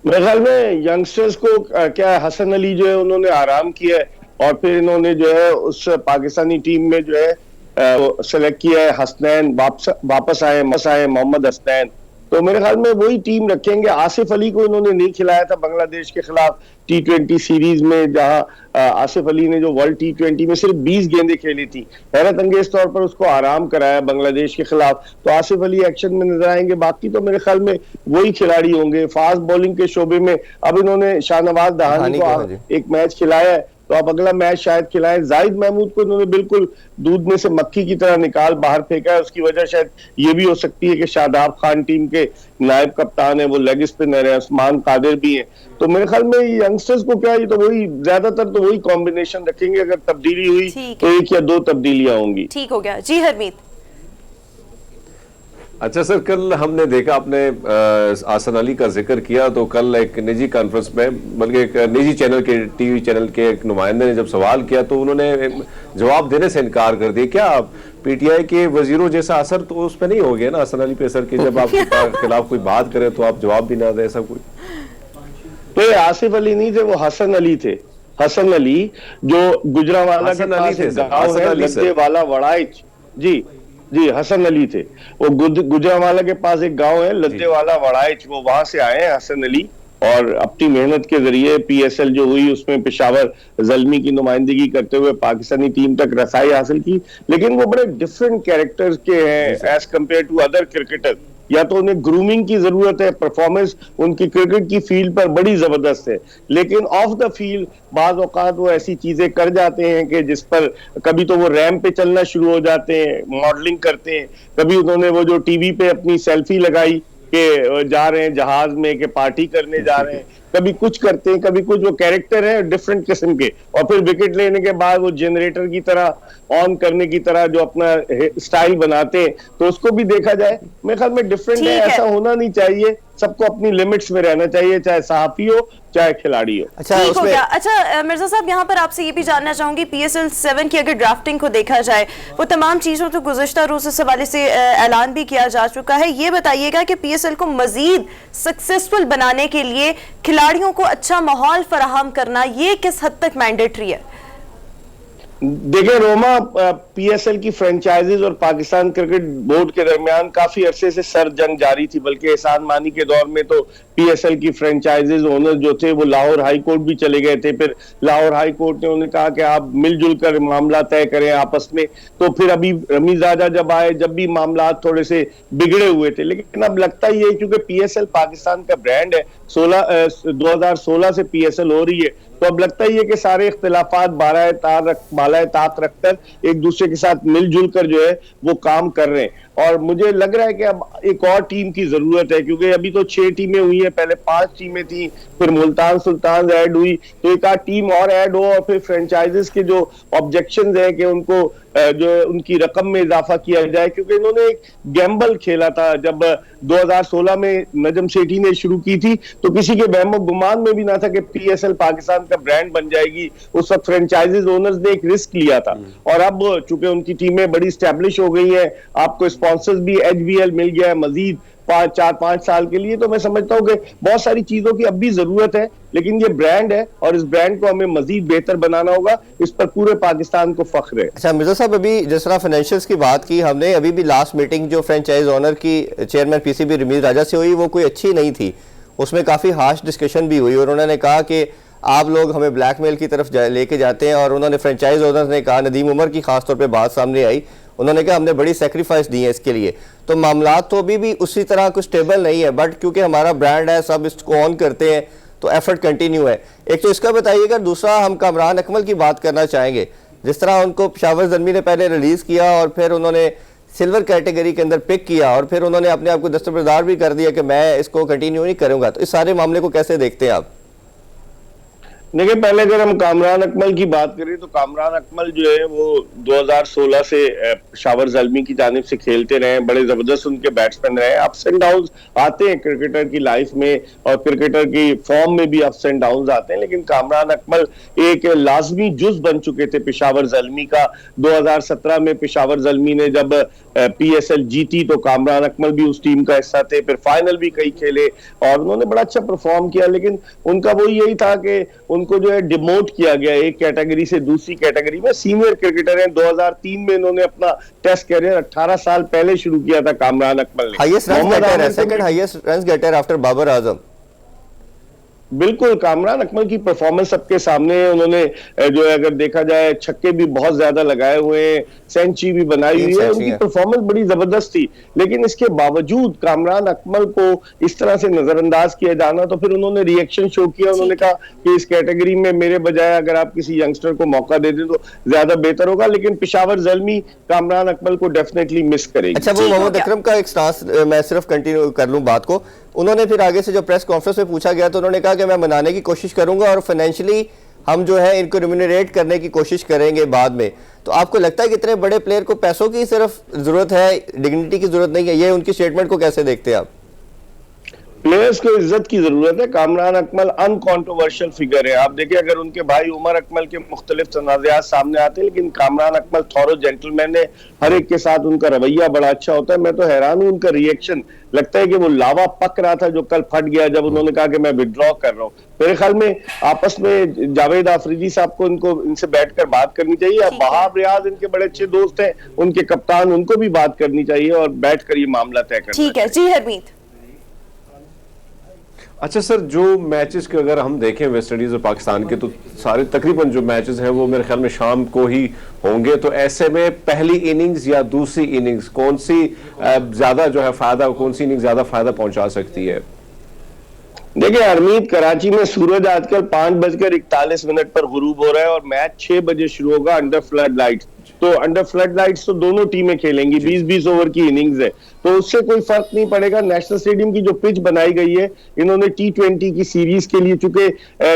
मेरे ख्याल में यंगस्टर्स को क्या है, हसन अली जो है उन्होंने आराम किया है, और फिर इन्होंने जो है उस पाकिस्तानी टीम में जो है सेलेक्ट किया है हसनैन, वापस आए मोहम्मद हसनैन। तो मेरे ख्याल में वही टीम रखेंगे। आसिफ अली को इन्होंने नहीं खिलाया था बांग्लादेश के खिलाफ T20 सीरीज में, जहां आसिफ अली ने जो वर्ल्ड T20 में सिर्फ 20 गेंदें खेली थी, हैरत अंगेज तौर पर उसको आराम कराया बांग्लादेश के खिलाफ। तो आसिफ अली एक्शन में नजर आएंगे। बाकी तो मेरे ख्याल में वही खिलाड़ी होंगे। फास्ट बॉलिंग के शोबे में अब इन्होंने शाहनवाज दहानी को एक मैच खिलाया है, तो अब अगला मैच शायद खिलाएं। जाहिद महमूद को इन्होंने बिल्कुल दूध में से मक्खी की तरह निकाल बाहर फेंका है। उसकी वजह शायद ये भी हो सकती है कि शादाब खान टीम के नायब कप्तान है, वो लेग स्पिनर है, उस्मान कादिर भी है। तो मेरे ख्याल में यंगस्टर्स को क्या, ये तो वही ज्यादातर तो वही कॉम्बिनेशन रखेंगे। अगर तब्दीली हुई तो 1 या 2 तब्दीलियां होंगी। ठीक हो गया जी हरमीत। अच्छा सर, कल हमने देखा, आपने आसन अली का जिक्र किया, तो कल एक निजी कॉन्फ्रेंस में, बल्कि एक निजी चैनल के, टीवी चैनल के एक नुमाइंदे ने जब सवाल किया तो उन्होंने जवाब देने से इनकार कर दिया। क्या पीटीआई के वजीरों जैसा असर तो उस पर नहीं हो गया ना, आसन अली पे असर, की जब आपके खिलाफ कोई बात करे तो आप जवाब भी ना दे, ऐसा कोई? तो ये आसिफ अली नहीं थे, वो हसन अली थे। हसन अली जो गुजरावाला के पास एक गांव है, लद्देवाला वड़ाइच। जी हसन अली थे। वो गुजरावाला के पास एक गांव है लद्देवाला वड़ाइच, वो वहां से आए हैं हसन अली, और अपनी मेहनत के जरिए PSL जो हुई उसमें पेशावर ज़ल्मी की नुमाइंदगी करते हुए पाकिस्तानी टीम तक रसाई हासिल की। लेकिन वो बड़े डिफरेंट कैरेक्टर्स के हैं as compared to other cricketer. या तो उन्हें ग्रूमिंग की जरूरत है, परफॉर्मेंस उनकी क्रिकेट की फील्ड पर बड़ी जबरदस्त है, लेकिन ऑफ द फील्ड बाज औकात वो ऐसी चीजें कर जाते हैं कि जिस पर कभी तो वो रैंप पे चलना शुरू हो जाते हैं, मॉडलिंग करते हैं। कभी उन्होंने वो जो टीवी पे अपनी सेल्फी लगाई कि जा रहे हैं जहाज में, कि पार्टी करने जा रहे हैं, कभी कुछ करते हैं, कभी कुछ। वो कैरेक्टर है डिफरेंट किस्म के। और फिर विकेट लेने के बाद वो जनरेटर की तरह ऑन करने की तरह जो अपना स्टाइल बनाते हैं, तो उसको भी देखा जाए। मेरे ख्याल में डिफरेंट है, ऐसा होना नहीं चाहिए। सबको अपनी लिमिट्स में रहना चाहिए, चाहे सहाफी हो चाहे खिलाड़ी हो। अच्छा, ठीक हो गया। अच्छा मिर्जा साहब, यहाँ पर आपसे ये भी जानना चाहूंगी, PSL 7 की अगर ड्राफ्टिंग को देखा जाए, वो तमाम चीजों तो गुज़िश्ता रोज इस हवाले से ऐलान भी किया जा चुका है। ये बताइएगा कि PSL को मजीद सक्सेसफुल बनाने के लिए खिलाड़ियों को अच्छा माहौल फराहम करना, ये किस हद तक मैंडेटरी है? देखिए रोमा, PSL की फ्रेंचाइजीज और पाकिस्तान क्रिकेट बोर्ड के दरमियान काफी अरसे से सर जंग जारी थी। बल्कि एहसान मानी के दौर में तो PSL की फ्रेंचाइजीज ओनर जो थे वो लाहौर हाई कोर्ट भी चले गए थे। फिर लाहौर हाई कोर्ट ने उन्हें कहा कि आप मिलजुल कर मामला तय करें आपस में। तो फिर अभी रमीज राजा जब आए, जब भी मामला थोड़े से बिगड़े हुए थे। लेकिन अब लगता ही है क्योंकि PSL पाकिस्तान का ब्रांड है, 2016 से PSL हो रही है, तो अब लगता ही है कि सारे इख्तिलाफात बालाए ताक रखकर एक दूसरे के साथ मिलजुल कर जो है वो काम कर रहे हैं। और मुझे लग रहा है कि अब एक और टीम की जरूरत है, क्योंकि अभी तो 6 टीमें हुई हैं, पहले 5 टीमें थी, फिर मुल्तान सुल्तान ऐड हुई, तो एक आध टीम और ऐड हो। और फिर फ्रेंचाइजेस के जो ऑब्जेक्शंस है कि उनको जो उनकी रकम में इजाफा किया जाए, क्योंकि इन्होंने एक गैम्बल खेला था जब 2016 में नजम सेठी ने शुरू की थी, तो किसी के वहमो गुमान में भी ना था कि PSL पाकिस्तान का ब्रांड बन जाएगी। उस वक्त फ्रेंचाइजीज ओनर्स ने एक रिस्क लिया था। और अब चूंकि उनकी टीमें बड़ी स्टैब्लिश हो गई हैं, आपको स्पॉन्सर्स भी HBL मिल गया है मजीद 4-5 साल के लिए, तो मैं समझता हूँ कि बहुत सारी चीजों की अब भी जरूरत है। लेकिन ये ब्रांड है और इस ब्रांड को हमें मजीद बेहतर बनाना होगा, इस पर पूरे पाकिस्तान को फख्र है। अच्छा मिर्जा साहब, अभी जिस तरह फाइनेंशियल्स की बात की हमने, अभी भी लास्ट मीटिंग जो फ्रेंचाइज ओनर की चेयरमैन PCB रमीज राजा से हुई वो कोई अच्छी नहीं थी। उसमें काफ़ी हार्श डिस्कशन भी हुई और उन्होंने कहा कि आप लोग हमें ब्लैकमेल की तरफ लेके जाते हैं। और उन्होंने फ्रेंचाइज ओनर्स ने कहा, नदीम उमर की खासतौर पे बात सामने आई, उन्होंने कहा हमने बड़ी सेक्रीफाइस दी है इसके लिए। तो मामला तो अभी भी उसी तरह कुछ स्टेबल नहीं है, बट क्योंकि हमारा ब्रांड है, सब इसको ऑन करते हैं, तो एफर्ट कंटिन्यू है। एक तो इसका बताइएगा, दूसरा हम कामरान अकमल की बात करना चाहेंगे। जिस तरह उनको पेशावर ज़ल्मी ने पहले रिलीज़ किया और फिर उन्होंने सिल्वर कैटेगरी के अंदर पिक किया और फिर उन्होंने अपने आप को दस्तबरदार भी कर दिया कि मैं इसको कंटिन्यू नहीं करूँगा, तो इस सारे मामले को कैसे देखते हैं आप? देखिए, पहले अगर हम कामरान अकमल की बात करें तो कामरान अकमल जो है वो 2016 से पेशावर ज़ल्मी की जानिब से खेलते रहे, बड़े जबरदस्त उनके बैट्समैन रहे। अप्स एंड डाउन आते हैं क्रिकेटर की लाइफ में और क्रिकेटर की फॉर्म में भी अप्स एंड डाउन आते हैं, लेकिन कामरान अकमल एक लाजमी जुज बन चुके थे पेशावर ज़ल्मी का। 2017 में पेशावर ज़ल्मी ने जब PSL जीती तो कामरान अकमल भी उस टीम का हिस्सा थे, फिर फाइनल भी कई खेले और उन्होंने बड़ा अच्छा परफॉर्म किया। लेकिन उनका वो यही था कि उनको जो है डिमोट किया गया एक कैटेगरी से दूसरी कैटेगरी में। सीनियर क्रिकेटर हैं, 2003 में इन्होंने अपना टेस्ट कैरियर 18 साल पहले शुरू किया था कामरान अकमल ने। हाईएस्ट रन गेटर है, second highest run getter after Babar Azam. बिल्कुल, कामरान अकमल की परफॉर्मेंस सबके सामने है। उन्होंने जो है अगर देखा जाए छक्के भी बहुत ज्यादा लगाए हुए हैं, सेंचुरी भी बनाई हुई है, उनकी परफॉर्मेंस बड़ी जबरदस्त थी। लेकिन इसके बावजूद कामरान अकमल को इस तरह से नजरअंदाज किया जाना, तो फिर उन्होंने रिएक्शन शो किया। उन्होंने कहा कि इस कैटेगरी में मेरे बजाय अगर आप किसी यंगस्टर को मौका दे दें तो ज्यादा बेहतर होगा। लेकिन पेशावर ज़ल्मी कामरान अकमल को डेफिनेटली मिस करेगी। अच्छा, वो मोहम्मद अकरम का एक स्टांस मैं सिर्फ कंटिन्यू कर लूं बात को। उन्होंने फिर आगे से जब प्रेस कॉन्फ्रेंस में पूछा गया तो उन्होंने कहा कि मैं मनाने की कोशिश करूंगा और फाइनेंशियली हम जो है इनको रिम्यूनरेट करने की कोशिश करेंगे बाद में। तो आपको लगता है कि इतने बड़े प्लेयर को पैसों की सिर्फ जरूरत है, डिग्निटी की जरूरत नहीं है? ये उनकी स्टेटमेंट को कैसे देखते हैं आप? प्लेयर्स को इज्जत की जरूरत है। कामरान अकमल अनकॉन्ट्रोवर्शियल फिगर है। आप देखिए, अगर उनके भाई उमर अकमल के मुख्तलिफ तनाज़ात सामने आते हैं, लेकिन कामरान अकमल थॉरो जेंटलमैन है, हर एक के साथ उनका रवैया बड़ा अच्छा होता है। मैं तो हैरान हूं उनका रिएक्शन, लगता है कि वो लावा पक रहा था जो कल फट गया जब उन्होंने कहा कि मैं विड्रॉ कर रहा हूँ। मेरे ख्याल में आपस में जावेद आफरीदी साहब को इनसे बैठकर बात करनी चाहिए। अब वहाब रियाज इनके बड़े अच्छे दोस्त हैं, उनके कप्तान, उनको भी बात करनी चाहिए और बैठकर ये मामला तय करना। ठीक है जी हरमीत। अच्छा सर, जो मैचेस के अगर हम देखें वेस्ट इंडीज और पाकिस्तान के, तो सारे तकरीबन जो मैचेस हैं वो मेरे ख्याल में शाम को ही होंगे। तो ऐसे में पहली इनिंग्स या दूसरी इनिंग्स कौन सी ज्यादा जो है फायदा, कौन सी इनिंग्स ज्यादा फायदा पहुंचा सकती है? देखिए हरमीत, कराची में सूरज आजकल 5:41 पर गुरूब हो रहा है और मैच 6 बजे शुरू होगा अंडर फ्लड लाइट्स। तो अंडर फ्लड लाइट्स तो दोनों टीमें खेलेंगी, 20-20 ओवर की इनिंग्स है, तो उससे कोई फर्क नहीं पड़ेगा। नेशनल स्टेडियम की जो पिच बनाई गई है, इन्होंने T20 की सीरीज के लिए, चूंकि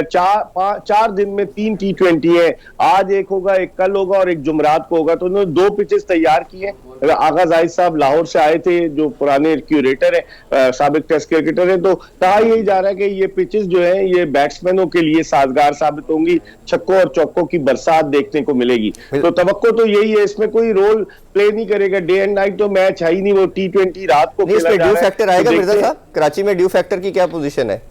4 दिन में 3 T20 है, आज एक होगा, एक कल होगा और एक जुमरात को होगा, तो उन्होंने 2 पिचेस तैयार किए। आगा जाहिद साहब लाहौर से आए थे, जो पुराने क्यूरेटर है, साबिक टेस्ट क्रिकेटर है, तो कहा यही जा रहा है कि ये पिचेस जो है ये बैट्समैनों के लिए साजगार साबित होंगी, छक्कों और चौकों की बरसात देखने को मिलेगी। तो तवक्को तो यही है, इसमें कोई रोल प्ले नहीं करेगा। डे एंड नाइट तो मैच है ही नहीं, वो T20 रात को खेला जा रहा है। ड्यू फैक्टर आएगा मिर्जा साहब? कराची में ड्यू फैक्टर की क्या पोजीशन है?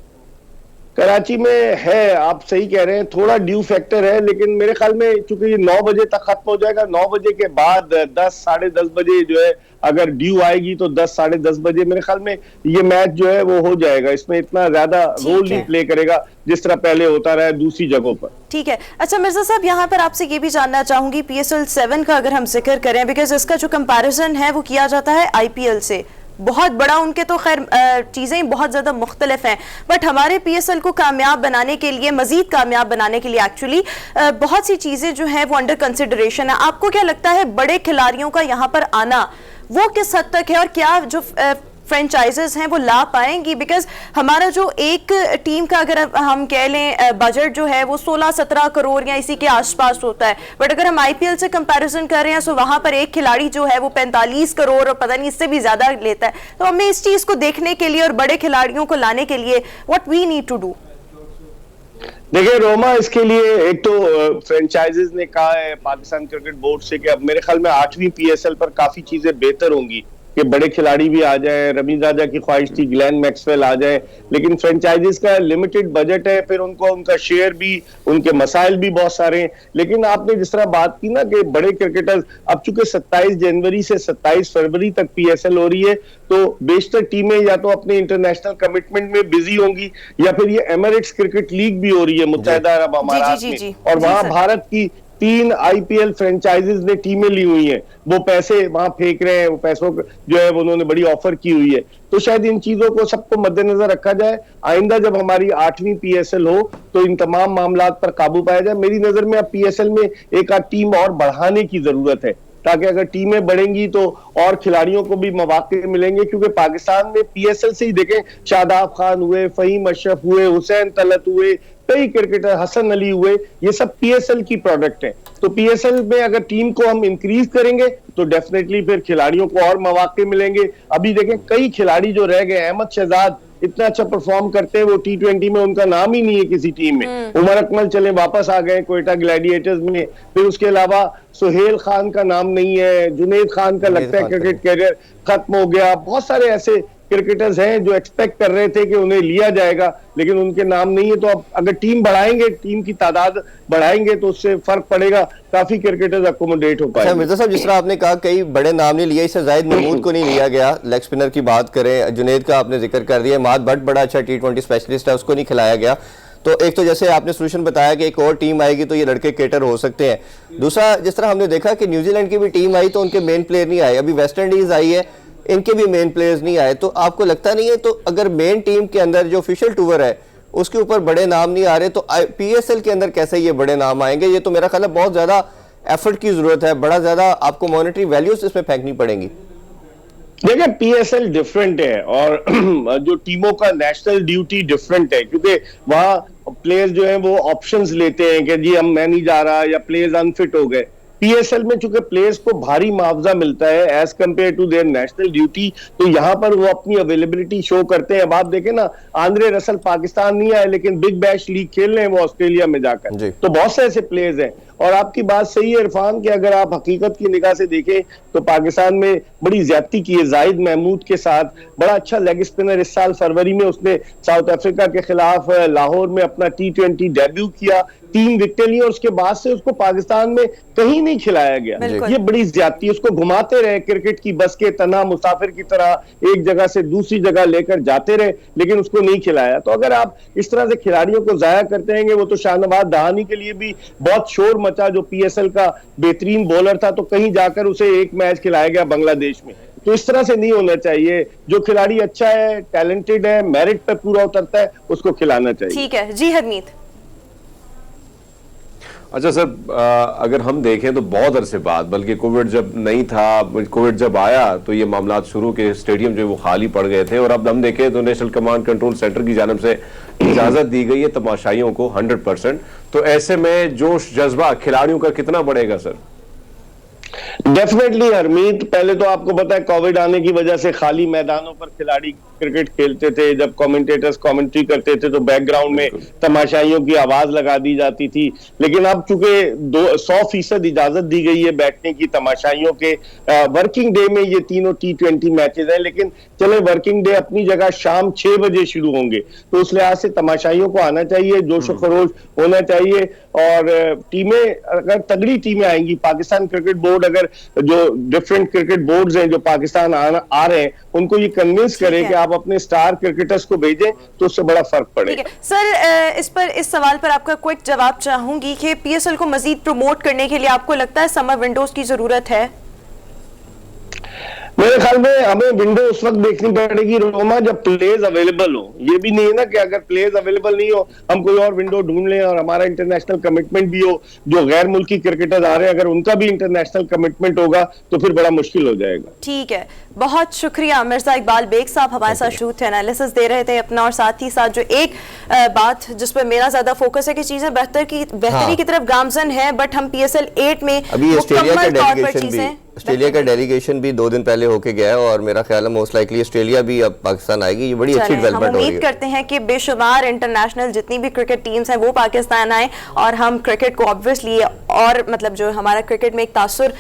कराची में है, आप सही कह रहे हैं, थोड़ा ड्यू फैक्टर है, लेकिन मेरे ख्याल में चूंकि ये 9 बजे तक खत्म हो जाएगा, 9 बजे के बाद 10 साढ़े 10 बजे जो है अगर ड्यू आएगी तो 10 साढ़े 10 बजे मेरे ख्याल में ये मैच जो है वो हो जाएगा। इसमें इतना ज्यादा रोल नहीं प्ले करेगा जिस तरह पहले होता रहा है दूसरी जगहों पर। ठीक है। अच्छा मिर्जा साहब, यहाँ पर आपसे ये भी जानना चाहूंगी, PSL 7 का अगर हम जिक्र करें, बिकॉज इसका जो कंपैरिजन है वो किया जाता है IPL से, बहुत बड़ा, उनके तो खैर चीज़ें बहुत ज़्यादा मुख्तलिफ हैं, बट हमारे PSL को कामयाब बनाने के लिए, मज़ीद कामयाब बनाने के लिए एक्चुअली बहुत सी चीज़ें जो हैं वो अंडर कंसिडरेशन है। आपको क्या लगता है बड़े खिलाड़ियों का यहाँ पर आना वो किस हद तक है और क्या जो फ्रेंचाइजेस हैं वो ला पाएंगी? बिकॉज हमारा जो एक टीम का अगर हम कह लें बजट जो है वो 16-17 करोड़ या इसी के आसपास होता है, बट अगर हम IPL से कंपैरिजन कर रहे हैं तो वहां पर एक खिलाड़ी जो है वो 45 करोड़ और पता नहीं इससे भी ज्यादा लेता है। तो हमें इस चीज को देखने के लिए और बड़े खिलाड़ियों को लाने के लिए what we need to do? देखिए रोमा, इसके लिए एक तो फ्रेंचाइजेस ने कहा है पाकिस्तान क्रिकेट बोर्ड से कि अब मेरे ख्याल में 8वीं PSL पर काफी चीजें बेहतर होंगी। कि बड़े खिलाड़ी भी आ जाए, रवींद्र राजा की ख्वाहिश थी ग्लेन मैक्सवेल आ जाए, लेकिन फ्रेंचाइजीज का लिमिटेड बजट है, फिर उनको उनका शेयर भी, उनके मसाइल भी बहुत सारे हैं। लेकिन आपने जिस तरह बात की ना कि बड़े क्रिकेटर्स, अब चूंकि 27 जनवरी से 27 फरवरी तक PSL हो रही है, तो बेशतर टीमें या तो अपने इंटरनेशनल कमिटमेंट में बिजी होंगी या फिर ये एमिरेट्स क्रिकेट लीग भी हो रही है मुत्तहिदा अरब अमारात में, और वहां भारत की 3 IPL फ्रेंचाइजीज ने टीमें ली हुई हैं, वो पैसे वहां फेंक रहे हैं, वो पैसों जो है उन्होंने बड़ी ऑफर की हुई है। तो शायद इन चीजों को सबको मद्देनजर रखा जाए, आइंदा जब हमारी 8वीं PSL हो तो इन तमाम मामलात पर काबू पाया जाए। मेरी नजर में अब PSL में एक आध टीम और बढ़ाने की जरूरत है, ताकि अगर टीमें बढ़ेंगी तो और खिलाड़ियों को भी मौके मिलेंगे, क्योंकि पाकिस्तान में PSL से ही देखें, शादाब खान हुए, फहीम अशरफ हुए, हुसैन तलत हुए, कई क्रिकेटर, हसन अली हुए, ये सब PSL की प्रोडक्ट है। तो PSL में अगर टीम को हम इंक्रीज करेंगे तो डेफिनेटली फिर खिलाड़ियों को और मौके मिलेंगे। अभी देखें कई खिलाड़ी जो रह गए, अहमद शहजाद इतना अच्छा परफॉर्म करते हैं, वो T20 में उनका नाम ही नहीं है किसी टीम में। उमर अकमल चले वापस आ गए कोयटा ग्लैडिएटर्स में, फिर उसके अलावा सुहेल खान का नाम नहीं है, जुनैद खान का लगता है क्रिकेट कैरियर खत्म हो गया। बहुत सारे ऐसे क्रिकेटर्स हैं जो एक्सपेक्ट कर रहे थे कि उन्हें लिया जाएगा, लेकिन उनके नाम नहीं है। तो अब अगर टीम बढ़ाएंगे, टीम की तादाद बढ़ाएंगे तो उससे फर्क पड़ेगा, काफी क्रिकेटर्स अकोमोडेट हो पाएंगे। मिर्जा साहब, जिस तरह आपने कहा कई बड़े नाम नहीं लिए, इससे जाहिद महमूद को नहीं लिया गया, लेग स्पिनर की बात करें, जुनैद का आपने जिक्र कर दिया, माद भट्ट बड़ा अच्छा T20 स्पेशलिस्ट है, उसको नहीं खिलाया गया। तो एक तो जैसे आपने सोल्यूशन बताया कि एक और टीम आएगी तो ये लड़के केटर हो सकते हैं। दूसरा, जिस तरह हमने देखा कि न्यूजीलैंड की भी टीम आई तो उनके मेन प्लेयर नहीं आए, अभी वेस्ट इंडीज आई है, इनके भी मेन प्लेयर्स नहीं आए। तो आपको लगता नहीं है, तो अगर मेन टीम के अंदर जो ऑफिशियल टूर है उसके ऊपर बड़े नाम नहीं आ रहे, तो PSL के अंदर कैसे ये बड़े नाम आएंगे? ये तो मेरा ख्याल है बहुत ज्यादा एफर्ट की जरूरत है, बड़ा ज्यादा आपको मॉनेटरी वैल्यूज इसमें फेंकनी पड़ेंगी। देखिए PSL डिफरेंट है और जो टीमों का नेशनल ड्यूटी डिफरेंट है, क्योंकि वहां प्लेयर्स जो हैं वो ऑप्शंस लेते हैं कि जी मैं नहीं जा रहा, या प्लेयर्स अनफिट हो गए। PSL में चूंकि प्लेयर्स को भारी मुआवजा मिलता है as compared to their national duty, तो यहाँ पर वो अपनी अवेलेबिलिटी शो करते हैं। अब आप देखें ना, आंद्रे रसल पाकिस्तान नहीं आए लेकिन बिग बैश लीग खेल रहे हैं वो ऑस्ट्रेलिया में जाकर। तो बहुत से ऐसे प्लेयर्स हैं। और आपकी बात सही है इरफान कि अगर आप हकीकत की निगाह से देखें तो पाकिस्तान में बड़ी ज्यादती की है जाहिद महमूद के साथ। बड़ा अच्छा लेग स्पिनर, इस साल फरवरी में उसने साउथ अफ्रीका के खिलाफ लाहौर में अपना T20 डेब्यू किया, 3 विकेट ली, और उसके बाद से उसको पाकिस्तान में कहीं नहीं खिलाया गया। ये बड़ी ज्यादती है। उसको घुमाते रहे क्रिकेट की बस के तना, मुसाफिर की तरह एक जगह से दूसरी जगह लेकर जाते रहे, लेकिन उसको नहीं खिलाया। तो अगर आप इस तरह से खिलाड़ियों को जाया करते हैं, वो तो शाहनवाज दहानी के लिए भी बहुत शोर मचा, जो PSL का बेहतरीन बॉलर था, तो कहीं जाकर उसे एक मैच खिलाया गया बांग्लादेश में। तो इस तरह से नहीं होना चाहिए। जो खिलाड़ी अच्छा है, टैलेंटेड है, मेरिट पे पूरा उतरता है, उसको खिलाना चाहिए। ठीक है जी हरमीत। अच्छा सर, अगर हम देखें तो बहुत अरसे बाद, बल्कि कोविड जब नहीं था, कोविड जब आया तो ये मामला शुरू के स्टेडियम जो वो खाली पड़ गए थे, और अब हम देखें तो नेशनल कमांड कंट्रोल सेंटर की जानिब से इजाजत दी गई है तमाशाइयों को 100%। तो ऐसे में जोश जज्बा खिलाड़ियों का कितना बढ़ेगा सर? डेफिनेटली हरमीत, पहले तो आपको पता है कोविड आने की वजह से खाली मैदानों पर खिलाड़ी क्रिकेट खेलते थे। जब कमेंटेटर्स कमेंट्री करते थे तो बैकग्राउंड में तमाशाइयों की आवाज लगा दी जाती थी। लेकिन अब चूंकि 100% इजाजत दी गई है बैठने की तमाशाइयों के, वर्किंग डे में ये तीनों T20 मैचेस हैं, लेकिन चले वर्किंग डे अपनी जगह शाम 6 बजे शुरू होंगे, तो उस लिहाज से तमाशाइयों को आना चाहिए, जोश खरोश होना चाहिए। और टीमें अगर तगड़ी टीमें आएंगी, पाकिस्तान क्रिकेट बोर्ड अगर जो डिफरेंट क्रिकेट बोर्ड्स हैं जो पाकिस्तान आ रहे हैं, उनको ये कन्विंस करें कि आप अपने स्टार क्रिकेटर्स को भेजें, तो उससे बड़ा फर्क पड़ेगा। सर, इस सवाल पर आपका क्विक जवाब चाहूंगी कि PSL को मजीद प्रमोट करने के लिए आपको लगता है समर विंडोज की जरूरत है? मेरे ख्याल में हमें विंडो उस वक्त देखनी पड़ेगी रोमा जब प्लेयर्स अवेलेबल हो। ये भी नहीं है ना कि अगर प्लेयर्स अवेलेबल नहीं हो हम कोई और विंडो ढूंढ लें, और हमारा इंटरनेशनल कमिटमेंट भी हो, जो गैर मुल्की क्रिकेटर्स आ रहे हैं अगर उनका भी इंटरनेशनल कमिटमेंट होगा तो फिर बड़ा मुश्किल हो जाएगा। ठीक है, बहुत शुक्रिया मिर्जा इकबाल बेग साहब, हमारे साथ शुरू थे, एनालिसिस दे रहे थे अपना, और साथ ही साथ जो एक बात जिस पर मेरा ज्यादा फोकस है कि चीजें बेहतरी की तरफ गामजन है, बट हम PSL 8 में मुकम्मल तौर पर चीजें ऑस्ट्रेलिया का डेलीगेशन भी 2 दिन पहले होके गया है और मेरा ख्याल है मोस्ट लाइकली ऑस्ट्रेलिया भी अब पाकिस्तान आएगी। ये बड़ी अच्छी डेवलपमेंट हो रही है। उम्मीद करते हैं कि बेशुमार इंटरनेशनल जितनी भी क्रिकेट टीम्स हैं वो पाकिस्तान आए और हम क्रिकेट को ऑब्वियसली और मतलब जो हमारा क्रिकेट में एक तासुर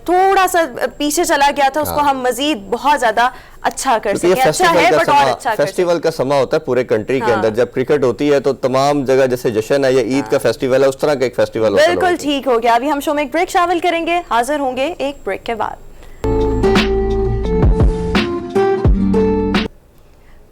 थोड़ा सा पीछे चला गया था उसको हम मजीद बहुत ज्यादा अच्छा कर सकें। अच्छा है बट और अच्छा फेस्टिवल का समा होता है पूरे कंट्री के अंदर। जब क्रिकेट होती है तो तमाम जगह जैसे जश्न है या ईद का फेस्टिवल है उस तरह का एक फेस्टिवल होता है। बिल्कुल ठीक हो गया। अभी हम शो में एक ब्रेक शामिल करेंगे, हाजिर होंगे एक ब्रेक के बाद।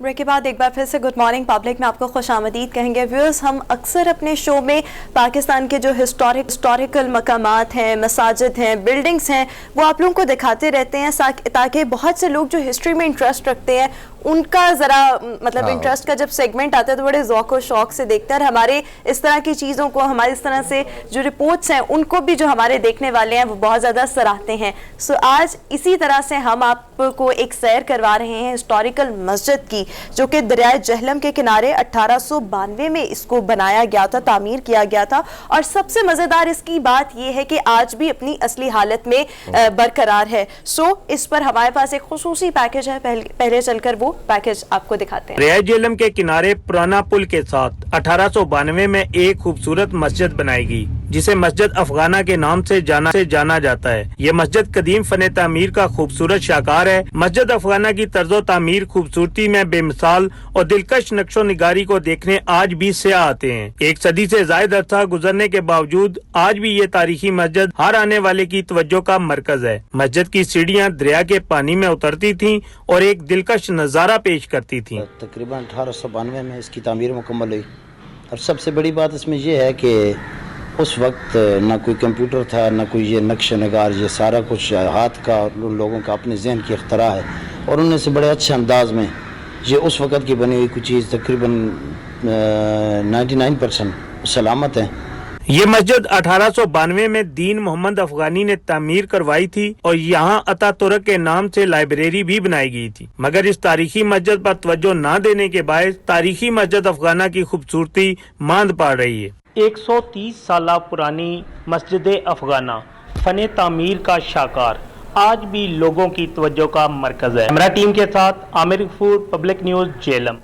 ब्रेक के बाद एक बार फिर से गुड मॉर्निंग पब्लिक में आपको खुशामदीद कहेंगे। व्यूअर्स, हम अक्सर अपने शो में पाकिस्तान के जो हिस्टोरिकल मकामात हैं, मसाजिद हैं, बिल्डिंग्स हैं, वो आप लोगों को दिखाते रहते हैं ताकि बहुत से लोग जो हिस्ट्री में इंटरेस्ट रखते हैं उनका ज़रा मतलब इंटरेस्ट का जब सेगमेंट आता है तो बड़े ज़ौक़ और शौक़ से देखते हैं और हमारे इस तरह की चीज़ों को, हमारे इस तरह से जो रिपोर्ट्स हैं उनको भी जो हमारे देखने वाले हैं वो बहुत ज़्यादा सराहते हैं। सो आज इसी तरह से हम आपको एक सैर करवा रहे हैं हिस्टोरिकल मस्जिद की, जो कि दरियाए जहलम के किनारे 1892 में इसको बनाया गया था, तामीर किया गया था। और सबसे मज़ेदार इसकी बात यह है कि आज भी अपनी असली हालत में बरकरार है। सो इस पर हमारे पास एक खुसूसी पैकेज है, पहले चलकर वो पैकेज आपको दिखाते हैं। दरियाए जेहलम के किनारे पुराना पुल के साथ 1892 में एक खूबसूरत मस्जिद बनाई गई जिसे मस्जिद अफगाना के नाम से जाना जाता है। ये मस्जिद कदीम फन तामीर का खूबसूरत शाकार है। मस्जिद अफगाना की तर्जो तामीर खूबसूरती में बेमिसाल और दिलकश नक्शो निगारी को देखने आज भी सयाह आते हैं। एक सदी से ज्यादा अरसा गुजरने के बावजूद आज भी ये तारीखी मस्जिद हर आने वाले की तवज्जो का मरकज है। मस्जिद की सीढ़ियाँ दरिया के पानी में उतरती थीं और एक दिलकश नजारा पेश करती थीं। तकरीबन 1892 में इसकी तामीर मुकम्मल हुई और सबसे बड़ी बात इसमें यह है कि उस वक्त ना कोई कंप्यूटर था, ना कोई ये नक्श नगार, ये सारा कुछ हाथ का उन लोगों का अपने जहन की अख्तरा है और उनमें से बड़े अच्छे अंदाज में ये उस वक्त की बनी हुई कुछ चीज़ तकरीबन 99% सलामत है। ये मस्जिद 1892 में दीन मोहम्मद अफगानी ने तामीर करवाई थी और यहाँ अतातुर्क के नाम से लाइब्रेरी भी बनाई गई थी। मगर इस तारीखी मस्जिद पर तवज्जो न देने के बायस तारीखी मस्जिद अफगाना की खूबसूरती मांद पा रही है। 130 साल पुरानी मस्जिद अफगाना फने तामीर का शाकार आज भी लोगों की तवज्जो का मरकज है। हमारा टीम के साथ आमिर गफूर, पब्लिक न्यूज़, जेहलम।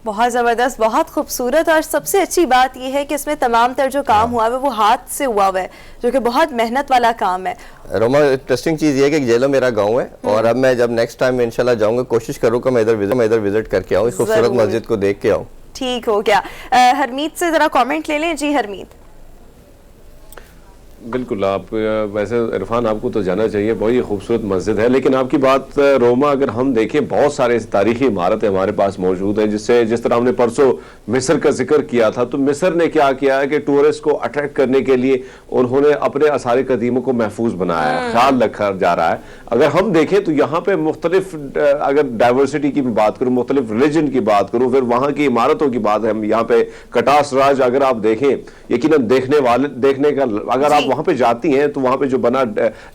बहुत ज़बरदस्त, बहुत खूबसूरत और सबसे अच्छी बात यह है कि इसमें तमाम तर जो काम हुआ है वो हाथ से हुआ हुआ है, जो कि बहुत मेहनत वाला काम है। रोमा, इंटरेस्टिंग चीज़ ये है कि जेहलम मेरा गांव है और अब मैं जब नेक्स्ट टाइम इंशाल्लाह जाऊंगा कोशिश करूँगा मैं इधर विजिट करके आऊँ, इस खूबसूरत मस्जिद को देख के आऊँ। ठीक हो गया। हरमीत से जरा कमेंट ले लें। जी हरमीत। बिल्कुल, आप वैसे इरफान आपको तो जाना चाहिए, बहुत ही खूबसूरत मस्जिद है। लेकिन आपकी बात रोमा अगर हम देखें बहुत सारे तारीखी इमारतें हमारे पास मौजूद हैं, जिस तरह हमने परसों मिस्र का जिक्र किया था, तो मिस्र ने क्या किया है कि टूरिस्ट को अट्रैक्ट करने के लिए उन्होंने अपने आसार कदीमों को महफूज बनाया है, ख्याल रखा जा रहा है। अगर हम देखें तो यहाँ पे मुख्तलिफ, अगर डाइवर्सिटी की बात करूँ, मुख्तलिफ रिलीजन की बात करूँ, फिर वहाँ की इमारतों की बात है। यहाँ पे कटास राज अगर आप देखें, यकीनन देखने का अगर आप वहां पे जाती हैं तो वहां पे जो बना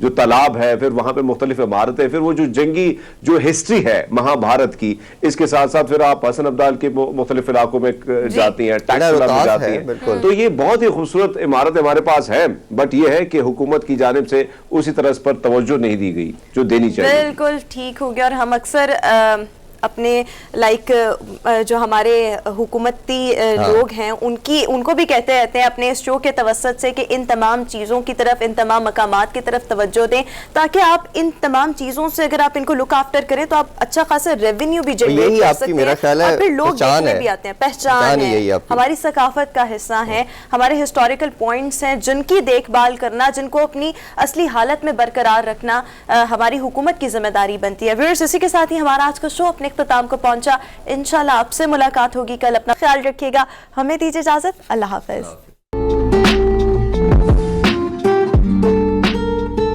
जो तालाब है, फिर वहां पे मुख्तलिफ इमारतें, फिर वो जो जंगी जो हिस्ट्री है महाभारत की, इसके साथ साथ फिर आप हसन अब्दाल के मुख्तलिफ इलाकों में जाती हैं, जाती हैं, तो ये बहुत ही खूबसूरत इमारत हमारे पास है। बट ये है कि हुकूमत की जानिब से उसी तरह इस पर तवज्जो नहीं दी गई जो देनी चाहिए। बिल्कुल ठीक हो गया। और हम अक्सर अपने जो हमारे हुकूमती लोग हैं उनको भी कहते रहते हैं अपने इस शो के तवस्सुत से कि इन तमाम चीज़ों की तरफ, इन तमाम मकामात की तरफ तवज्जो दें, ताकि आप इन तमाम चीज़ों से अगर आप इनको लुक आफ्टर करें तो आप अच्छा खासा रेवेन्यू भी जनरेट कर सकते हैं और फिर लोग देखने भी आते हैं। पहचान है, हमारी सकाफत का हिस्सा है, हमारे हिस्टोरिकल पॉइंट्स हैं जिनकी देखभाल करना, जिनको अपनी असली हालत में बरकरार रखना हमारी हुकूमत की जिम्मेदारी बनती है। व्यूअर्स, इसी के साथ ही हमारा आज का शो अपने इख्तिताम को पहुंचा। इंशाल्लाह आपसे मुलाकात होगी कल। अपना ख्याल रखिएगा, हमें दीजिए इजाजत। अल्लाह हाफिज।